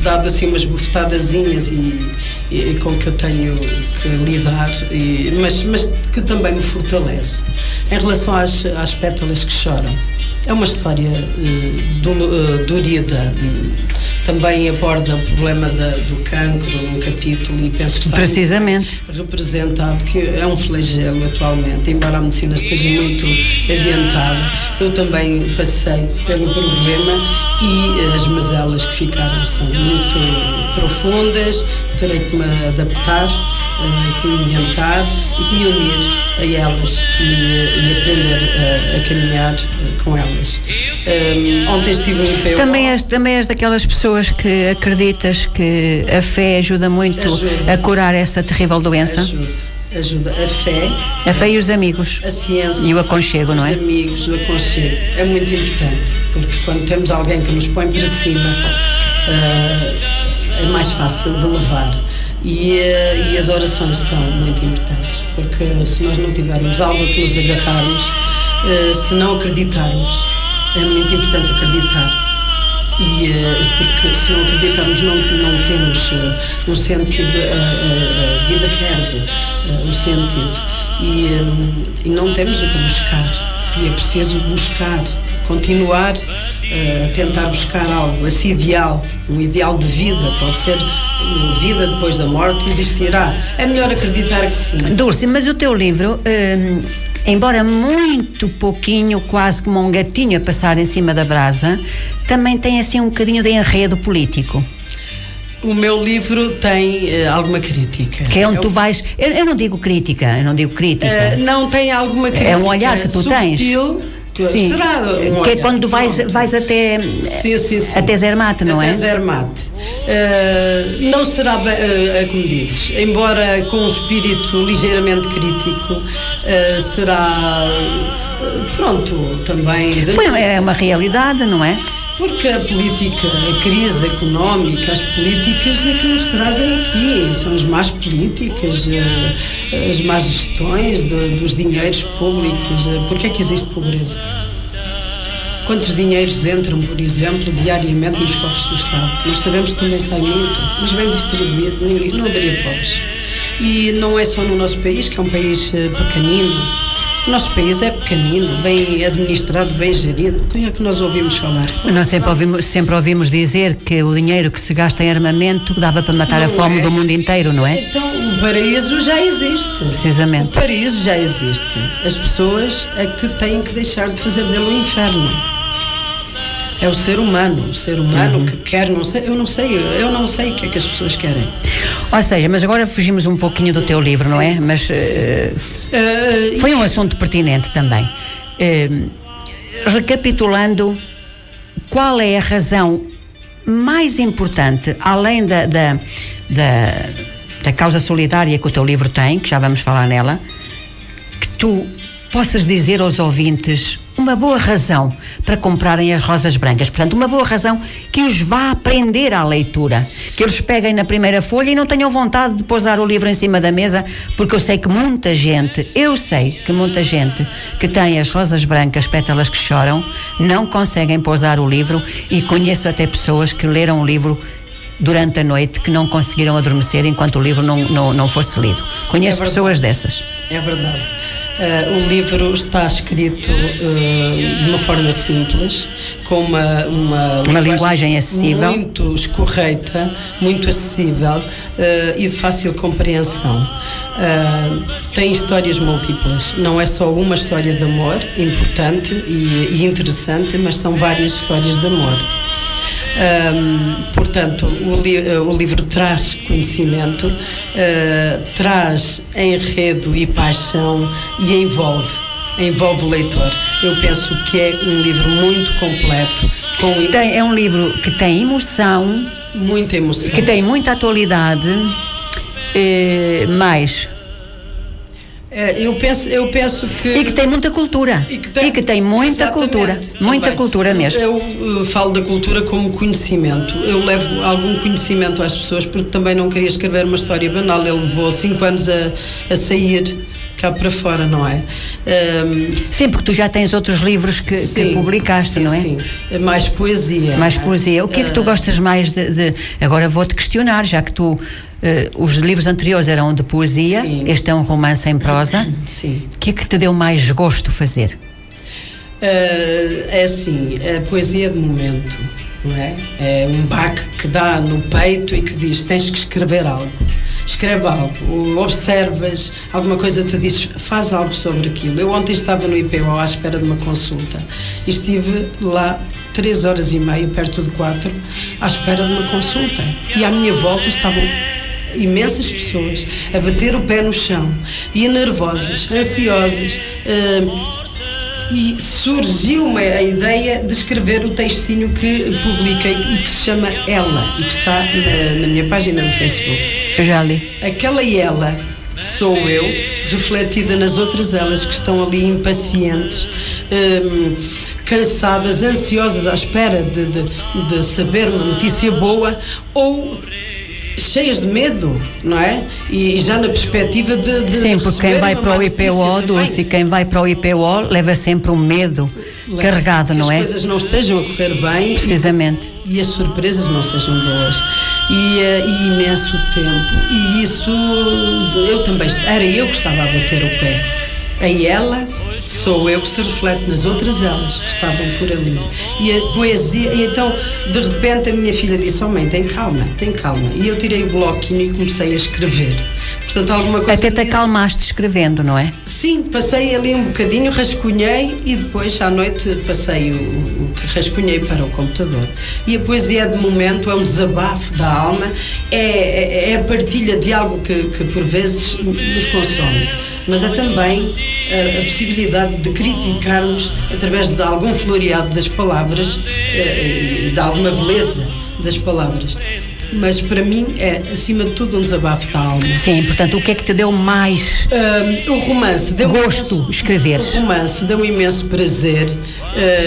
dado assim umas bufetadazinhas e com que eu tenho que lidar, mas que também me fortalece. Em relação às pétalas que choram, é uma história dolorida. Também aborda o problema do cancro num capítulo, e penso que está precisamente representado, que é um flagelo atualmente, embora a medicina esteja muito adiantada. Eu também passei pelo problema, e as mazelas que ficaram são muito profundas. Terei que me adaptar, que me adiantar e que me unir a elas e aprender a caminhar com elas. Ontem estive no IPO. Também és daquelas pessoas que acreditas que a fé ajuda muito a curar essa terrível doença? Ajuda. A fé e os amigos, a ciência e o aconchego, não é? Os amigos, o aconchego é muito importante, porque quando temos alguém que nos põe para cima, é mais fácil de levar. E as orações são muito importantes, porque se nós não tivermos algo a que nos agarrarmos, se não acreditarmos, é muito importante acreditar. Porque se não acreditarmos, não temos um sentido, a vida perde o sentido, e não temos o que buscar, e é preciso buscar, continuar a tentar buscar algo, esse ideal, um ideal de vida. Pode ser uma vida depois da morte, existirá. É melhor acreditar que sim. Dulce, mas o teu livro, embora muito pouquinho, quase como um gatinho a passar em cima da brasa, também tem assim um bocadinho de enredo político. O meu livro tem alguma crítica. Que é onde tu vais... Eu não digo crítica, não tem alguma crítica. É um olhar que tu tens. Sim. Será um que é quando vais até até Zermatt, não é? Até Zermatt. Não será, como dizes, embora com um espírito ligeiramente crítico, será, pronto, também... É uma realidade, não é? Porque a política, a crise económica, as políticas é que nos trazem aqui. São as más políticas, as más gestões dos dinheiros públicos. Porque é que existe pobreza? Quantos dinheiros entram, por exemplo, diariamente nos cofres do Estado? Nós sabemos que também sai muito, mas bem distribuído, não haveria pobres. E não é só no nosso país, que é um país pequenino. O nosso país é pequenino, bem administrado, bem gerido. Quem é que nós ouvimos falar? Nós sempre ouvimos dizer que o dinheiro que se gasta em armamento dava para matar a fome do mundo inteiro, não é? Então, o paraíso já existe. Precisamente. O paraíso já existe. As pessoas é que têm que deixar de fazer dele um inferno. É o ser humano que quer, eu não sei o que é que as pessoas querem. Ou seja, mas agora fugimos um pouquinho do teu livro, não é? Mas foi um assunto pertinente também. Recapitulando, qual é a razão mais importante, além da causa solidária que o teu livro tem, que já vamos falar nela, que tu possas dizer aos ouvintes uma boa razão para comprarem as Rosas Brancas? Portanto, uma boa razão que os vá aprender à leitura, que eles peguem na primeira folha e não tenham vontade de pousar o livro em cima da mesa, porque eu sei que muita gente que tem as Rosas Brancas, Pétalas que Choram, não conseguem pousar o livro, e conheço até pessoas que leram o livro durante a noite, que não conseguiram adormecer enquanto o livro não fosse lido. Conheço pessoas dessas. É verdade. O livro está escrito de uma forma simples, com uma linguagem acessível, muito escorreita, muito acessível e de fácil compreensão. Tem histórias múltiplas, não é só uma história de amor importante e interessante, mas são várias histórias de amor. Portanto, o livro traz conhecimento, traz enredo e paixão, e envolve envolve o leitor. Eu penso que é um livro muito completo. É um livro que tem emoção. Muita emoção. Que tem muita atualidade, mais... Eu penso que... E que tem muita cultura. E que tem muita cultura. Muita cultura mesmo. Eu falo da cultura como conhecimento. Eu levo algum conhecimento às pessoas, porque também não queria escrever uma história banal. Ele levou 5 anos a sair cá para fora, não é? Sim, porque tu já tens outros livros que publicaste, sim, não é? Sim, mais poesia. Mais poesia. O que é que tu gostas mais de... Agora vou-te questionar, já que tu... os livros anteriores eram de poesia, este é um romance em prosa. Sim. O que é que te deu mais gosto fazer? É assim, a poesia de momento, não é? É um baque que dá no peito e que diz, tens que escrever algo. Escreve algo, observas, alguma coisa te diz, faz algo sobre aquilo. Eu ontem estava no IPO à espera de uma consulta e estive lá 3 horas e meia, perto de 4, à espera de uma consulta. E à minha volta estavam imensas pessoas a bater o pé no chão e nervosas, ansiosas. E surgiu-me a ideia de escrever o textinho que publiquei e que se chama Ela e que está na minha página do Facebook. Eu já li. Aquela ela sou eu, refletida nas outras elas que estão ali impacientes, cansadas, ansiosas à espera de saber uma notícia boa ou cheias de medo, não é? E já na perspectiva de sim, porque quem vai para o IPO, Dulce, quem vai para o IPO leva sempre um medo carregado, não é? Que as coisas não estejam a correr bem. Precisamente. E as surpresas não sejam boas. E imenso tempo. E isso, era eu que estava a bater o pé. A ela sou eu que se reflete nas outras elas que estavam por ali. E a poesia, e então de repente a minha filha disse, mãe, tem calma. E eu tirei o bloquinho e comecei a escrever. Portanto, alguma coisa. Até te acalmaste escrevendo, não é? Sim, passei ali um bocadinho, rascunhei e depois à noite passei o que rascunhei para o computador. E a poesia de momento é um desabafo da alma, é a partilha de algo que por vezes nos consome. Mas é também a possibilidade de criticarmos através de algum floreado das palavras, de alguma beleza das palavras. Mas para mim é, acima de tudo, um desabafo da alma. Sim, portanto, o que é que te deu mais o romance deu gosto escrever? O romance deu um imenso prazer.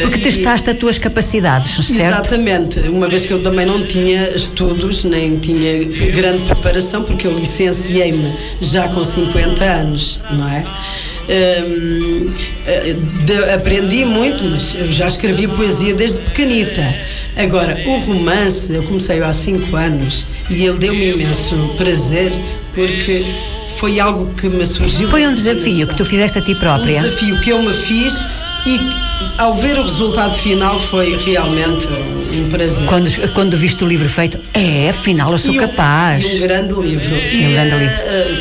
Porque testaste as tuas capacidades, certo? Exatamente, uma vez que eu também não tinha estudos, nem tinha grande preparação, porque eu licenciei-me já com 50 anos, não é? Aprendi muito, mas eu já escrevia poesia desde pequenita. Agora, o romance, eu comecei há 5 anos e ele deu-me imenso prazer, porque foi algo que me surgiu. Foi um desafio que tu fizeste a ti própria. Um desafio que eu me fiz e ao ver o resultado final foi realmente um prazer. Quando viste o livro feito, afinal eu sou capaz. Um grande livro.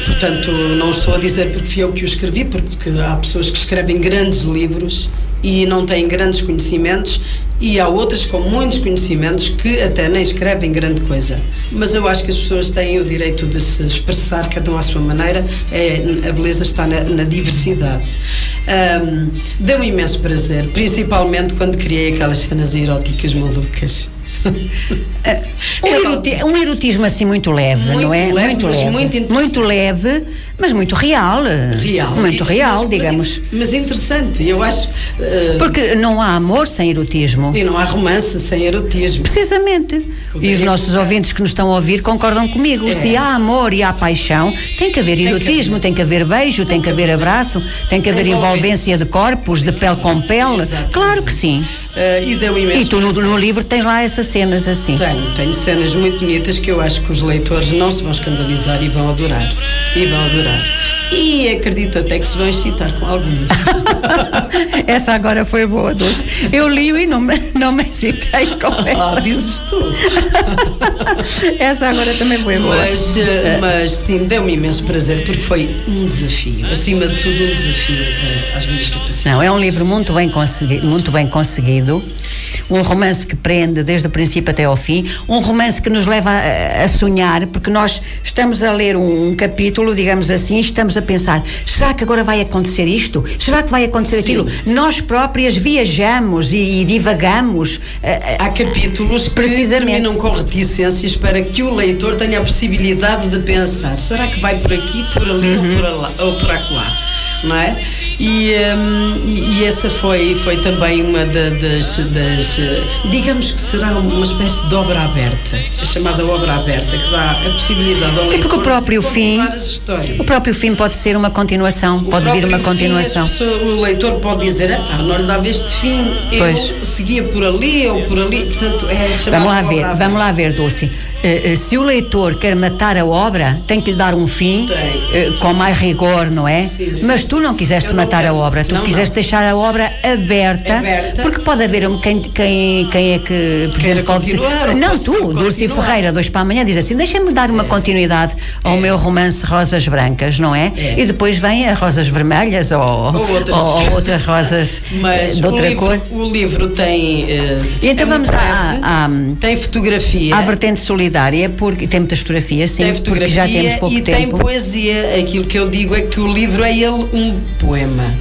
Portanto, não estou a dizer porque fui eu que o escrevi, porque há pessoas que escrevem grandes livros e não têm grandes conhecimentos, e há outras com muitos conhecimentos que até nem escrevem grande coisa. Mas eu acho que as pessoas têm o direito de se expressar, cada um à sua maneira. A beleza está na diversidade. Deu-me imenso prazer, principalmente quando criei aquelas cenas eróticas malucas. Um erotismo assim muito leve, não é? Muito leve, muito leve, mas muito real. Muito real, digamos. Mas interessante, eu acho. Porque não há amor sem erotismo. E não há romance sem erotismo. Precisamente. E os nossos ouvintes que nos estão a ouvir concordam comigo. Se há amor e há paixão, tem que haver erotismo, tem que haver beijo, tem que haver abraço, tem que haver envolvência de corpos, de pele com pele. Exatamente. Claro que sim. E tu no livro tens lá essas cenas assim. Tenho cenas muito bonitas que eu acho que os leitores não se vão escandalizar e vão adorar. E acredito até que se vão excitar com algumas. Essa agora foi boa, Dulce. Eu li-o e não me excitei com ela. Dizes tu. Essa agora também foi boa. Mas sim, deu-me imenso prazer, porque foi um desafio. Acima de tudo, um desafio às minhas capacidades. Não, é um livro muito bem conseguido. um romance que prende desde o princípio até ao fim, um romance que nos leva a sonhar, porque nós estamos a ler um capítulo, digamos assim, e estamos a pensar, será que agora vai acontecer isto? Será que vai acontecer aquilo? Nós próprias viajamos e divagamos. Há capítulos que terminam com reticências para que o leitor tenha a possibilidade de pensar, será que vai por aqui, por ali ou por acolá? Não é? E essa foi também uma das digamos que será uma espécie de obra aberta, a chamada obra aberta, que dá a possibilidade ao leitor porque o próprio fim, as histórias. O próprio fim pode ser uma continuação, pode vir uma continuação. O leitor pode dizer, não lhe dava este fim, eu seguia por ali ou por ali, portanto é chamada vamos lá ver, Dulce. Se o leitor quer matar a obra, tem que lhe dar um fim com mais rigor, não é? Sim, mas tu não quiseste matar a obra, tu quiseste deixar a obra aberta, porque pode haver quem é que, por exemplo, pode continuar. Não, tu, Dulce Ferreira, 2 para amanhã, diz assim: deixa-me dar uma continuidade ao meu romance Rosas Brancas, não é? E depois vem a Rosas Vermelhas ou outras rosas de outra cor. O livro tem. Então vamos tem fotografia. À vertente solidária, porque tem muitas fotografias, sim, porque já temos pouco tempo. E tem poesia. Aquilo que eu digo é que o livro é ele um poema.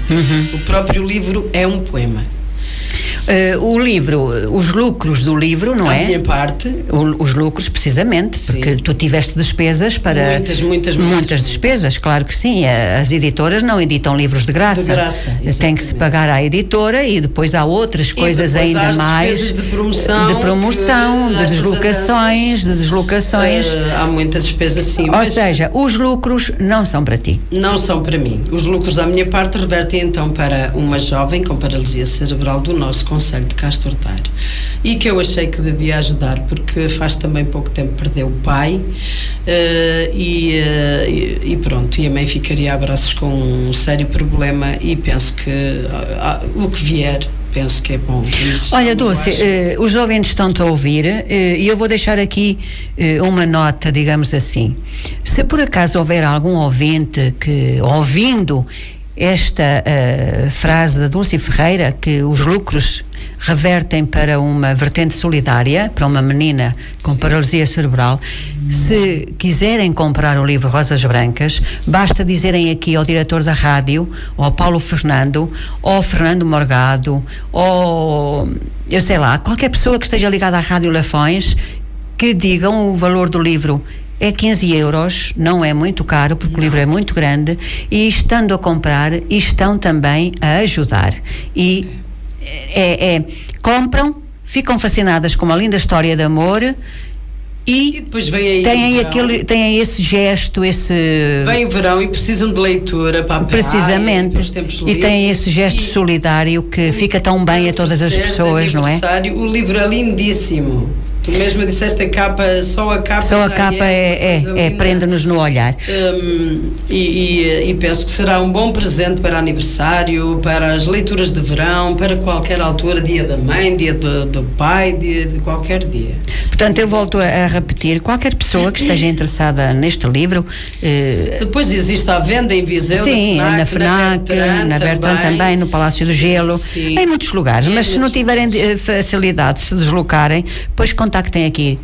O próprio livro é um poema. O livro, os lucros do livro, não é? A minha parte. Os lucros, precisamente, porque tu tiveste despesas para... Muitas despesas, claro que sim. As editoras não editam livros de graça. Tem que se pagar à editora e depois há outras coisas ainda mais. Despesas de promoção, de deslocações. Há muitas despesas, sim. Ou seja, os lucros não são para ti. Não são para mim. Os lucros, à minha parte, revertem então para uma jovem com paralisia cerebral do nosso Conselho de Castro Daire, e que eu achei que devia ajudar, porque faz também pouco tempo perdeu o pai, e pronto, e a mãe ficaria a braços com um sério problema, e penso que o que vier, penso que é bom. Olha, Dulce, os ouvintes estão-te a ouvir, e eu vou deixar aqui uma nota, digamos assim. Se por acaso houver algum ouvinte que, ouvindo esta frase da Dulce Ferreira, que os lucros revertem para uma vertente solidária, para uma menina com paralisia cerebral, se quiserem comprar o livro Rosas Brancas, basta dizerem aqui ao diretor da rádio, ou ao Paulo Fernando, ou ao Fernando Morgado, ou eu sei lá, qualquer pessoa que esteja ligada à Rádio Lafões, que digam o valor do livro. É 15 euros, não é muito caro, porque o livro é muito grande, e estando a comprar, estão também a ajudar. E compram, ficam fascinadas com uma linda história de amor e depois vem aí têm esse gesto, vem o verão e precisam de leitura para a praia, precisamente, e têm esse gesto solidário que fica tão bem a todas as pessoas, não é? O livro é lindíssimo. Tu mesmo disseste só a capa prende-nos no olhar. E penso que será um bom presente para aniversário, para as leituras de verão, para qualquer altura, dia da mãe, dia do pai, dia de qualquer dia. Portanto, eu volto a repetir, qualquer pessoa que esteja interessada neste livro... Depois existe a venda em Viseu, sim, na FNAC, na Bertrand também, no Palácio do Gelo, sim, em muitos lugares, mas se não tiverem facilidade de se deslocarem, pois contactem aqui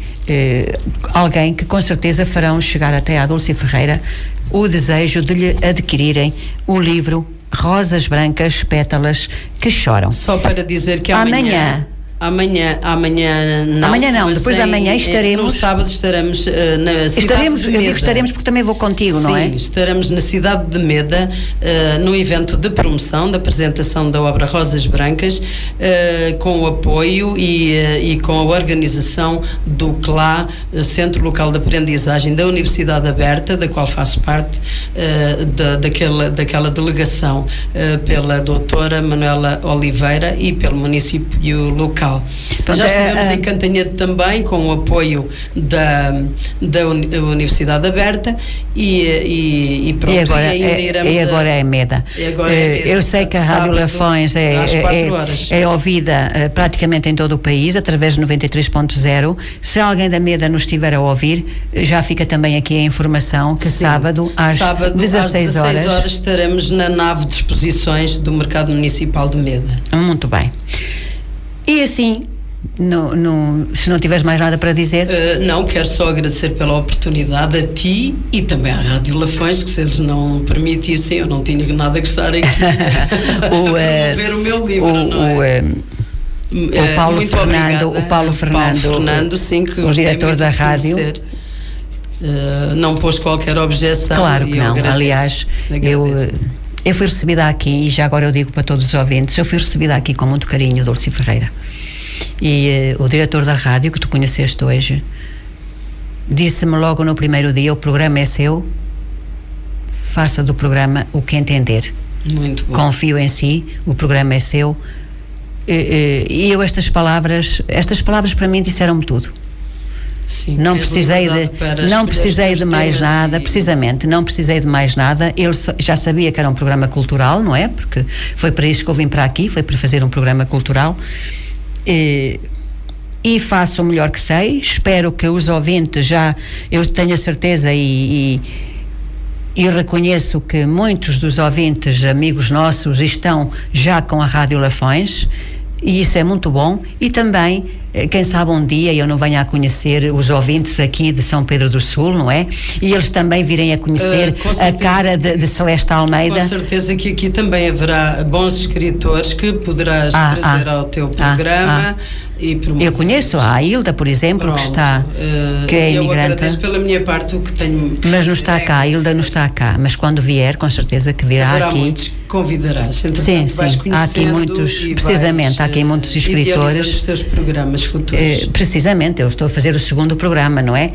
alguém que com certeza farão chegar até à Dulce Ferreira o desejo de lhe adquirirem o livro Rosas Brancas, Pétalas que Choram. Só para dizer que amanhã não, depois de amanhã estaremos... No sábado estaremos na cidade de Meda. Eu digo estaremos porque também vou contigo, não é? Sim, estaremos na cidade de Meda, no evento de promoção da apresentação da obra Rosas Brancas, com o apoio e com a organização do CLA, Centro Local de Aprendizagem da Universidade Aberta, da qual faço parte, daquela delegação pela doutora Manuela Oliveira e pelo município local. Já estivemos em Cantanhede também, com o apoio da Universidade Aberta e pronto. E agora é Meda. Eu sei que a Rádio Lafões é ouvida praticamente em todo o país, através de 93.0. Se alguém da Meda nos estiver a ouvir, já fica também aqui a informação que sábado às 16 horas estaremos na nave de exposições do Mercado Municipal de Meda. Muito bem. E assim, se não tiveres mais nada para dizer. Não, quero só agradecer pela oportunidade a ti e também à Rádio Lafões, que se eles não permitissem, eu não tinha nada que estar aqui a promover o meu livro, não é? O Paulo Fernando, sim, que o diretor da rádio, não pôs qualquer objeção. Claro que não. Aliás, eu fui recebida aqui, e já agora eu digo para todos os ouvintes, eu fui recebida aqui com muito carinho, Dulce Ferreira. E o diretor da rádio, que tu conheceste hoje, disse-me logo no primeiro dia: o programa é seu, faça do programa o que entender. Muito bom. Confio em si, o programa é seu. E eu estas palavras para mim disseram-me tudo. Sim, não precisei de mais nada, precisamente, não precisei de mais nada. Ele já sabia que era um programa cultural, não é? Porque foi para isso que eu vim para aqui, foi para fazer um programa cultural. E faço o melhor que sei. Espero que os ouvintes eu tenho a certeza e reconheço que muitos dos ouvintes, amigos nossos, estão já com a Rádio Lafões, e isso é muito bom. E também, quem sabe um dia eu não venha a conhecer os ouvintes aqui de São Pedro do Sul, não é? E eles também virem a conhecer a cara de Celeste Almeida. Com certeza que aqui também haverá bons escritores que poderás trazer ao teu programa e promover. Eu conheço a Hilda, por exemplo. Pronto, que é imigrante. Eu agradeço pela minha parte o que tenho que mas não está cá, a Hilda não está cá, mas quando vier, com certeza que virá haverá aqui. Muitos convidarás. Sim, há aqui muitos, precisamente, há aqui muitos escritores. Os teus programas futuros. Precisamente, eu estou a fazer o segundo programa, não é?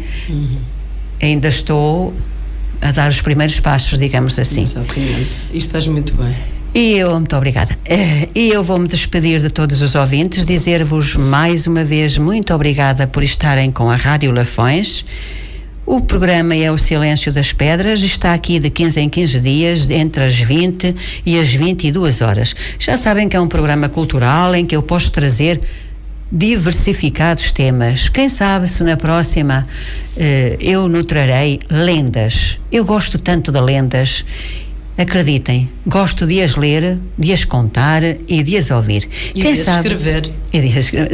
Ainda estou a dar os primeiros passos, digamos assim. Exatamente. E estás muito bem. Muito obrigada. E eu vou-me despedir de todos os ouvintes, dizer-vos mais uma vez muito obrigada por estarem com a Rádio Lafões. O programa é O Silêncio das Pedras, está aqui de 15 em 15 dias, entre as 20 e as 22 horas. Já sabem que é um programa cultural em que eu posso trazer diversificados temas. Quem sabe se na próxima eu nutrarei lendas. Eu gosto tanto de lendas. Acreditem, gosto de as ler, de as contar e de as ouvir. E de escrever. E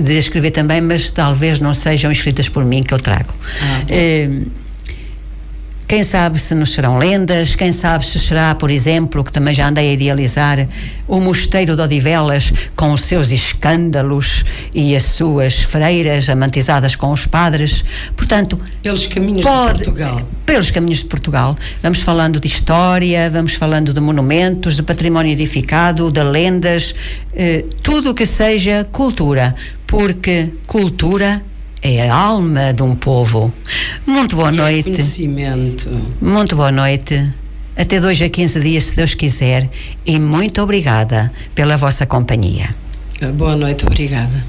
de escrever também, mas talvez não sejam escritas por mim, que eu trago. Quem sabe se nos serão lendas, quem sabe se será, por exemplo, que também já andei a idealizar, o Mosteiro de Odivelas com os seus escândalos e as suas freiras amantizadas com os padres. Portanto, pelos caminhos de Portugal. Pelos caminhos de Portugal. Vamos falando de história, vamos falando de monumentos, de património edificado, de lendas, tudo o que seja cultura, porque cultura é a alma de um povo. Muito boa noite. Conhecimento. Muito boa noite. Até 2 a 15 dias, se Deus quiser. E muito obrigada pela vossa companhia. Boa noite, obrigada.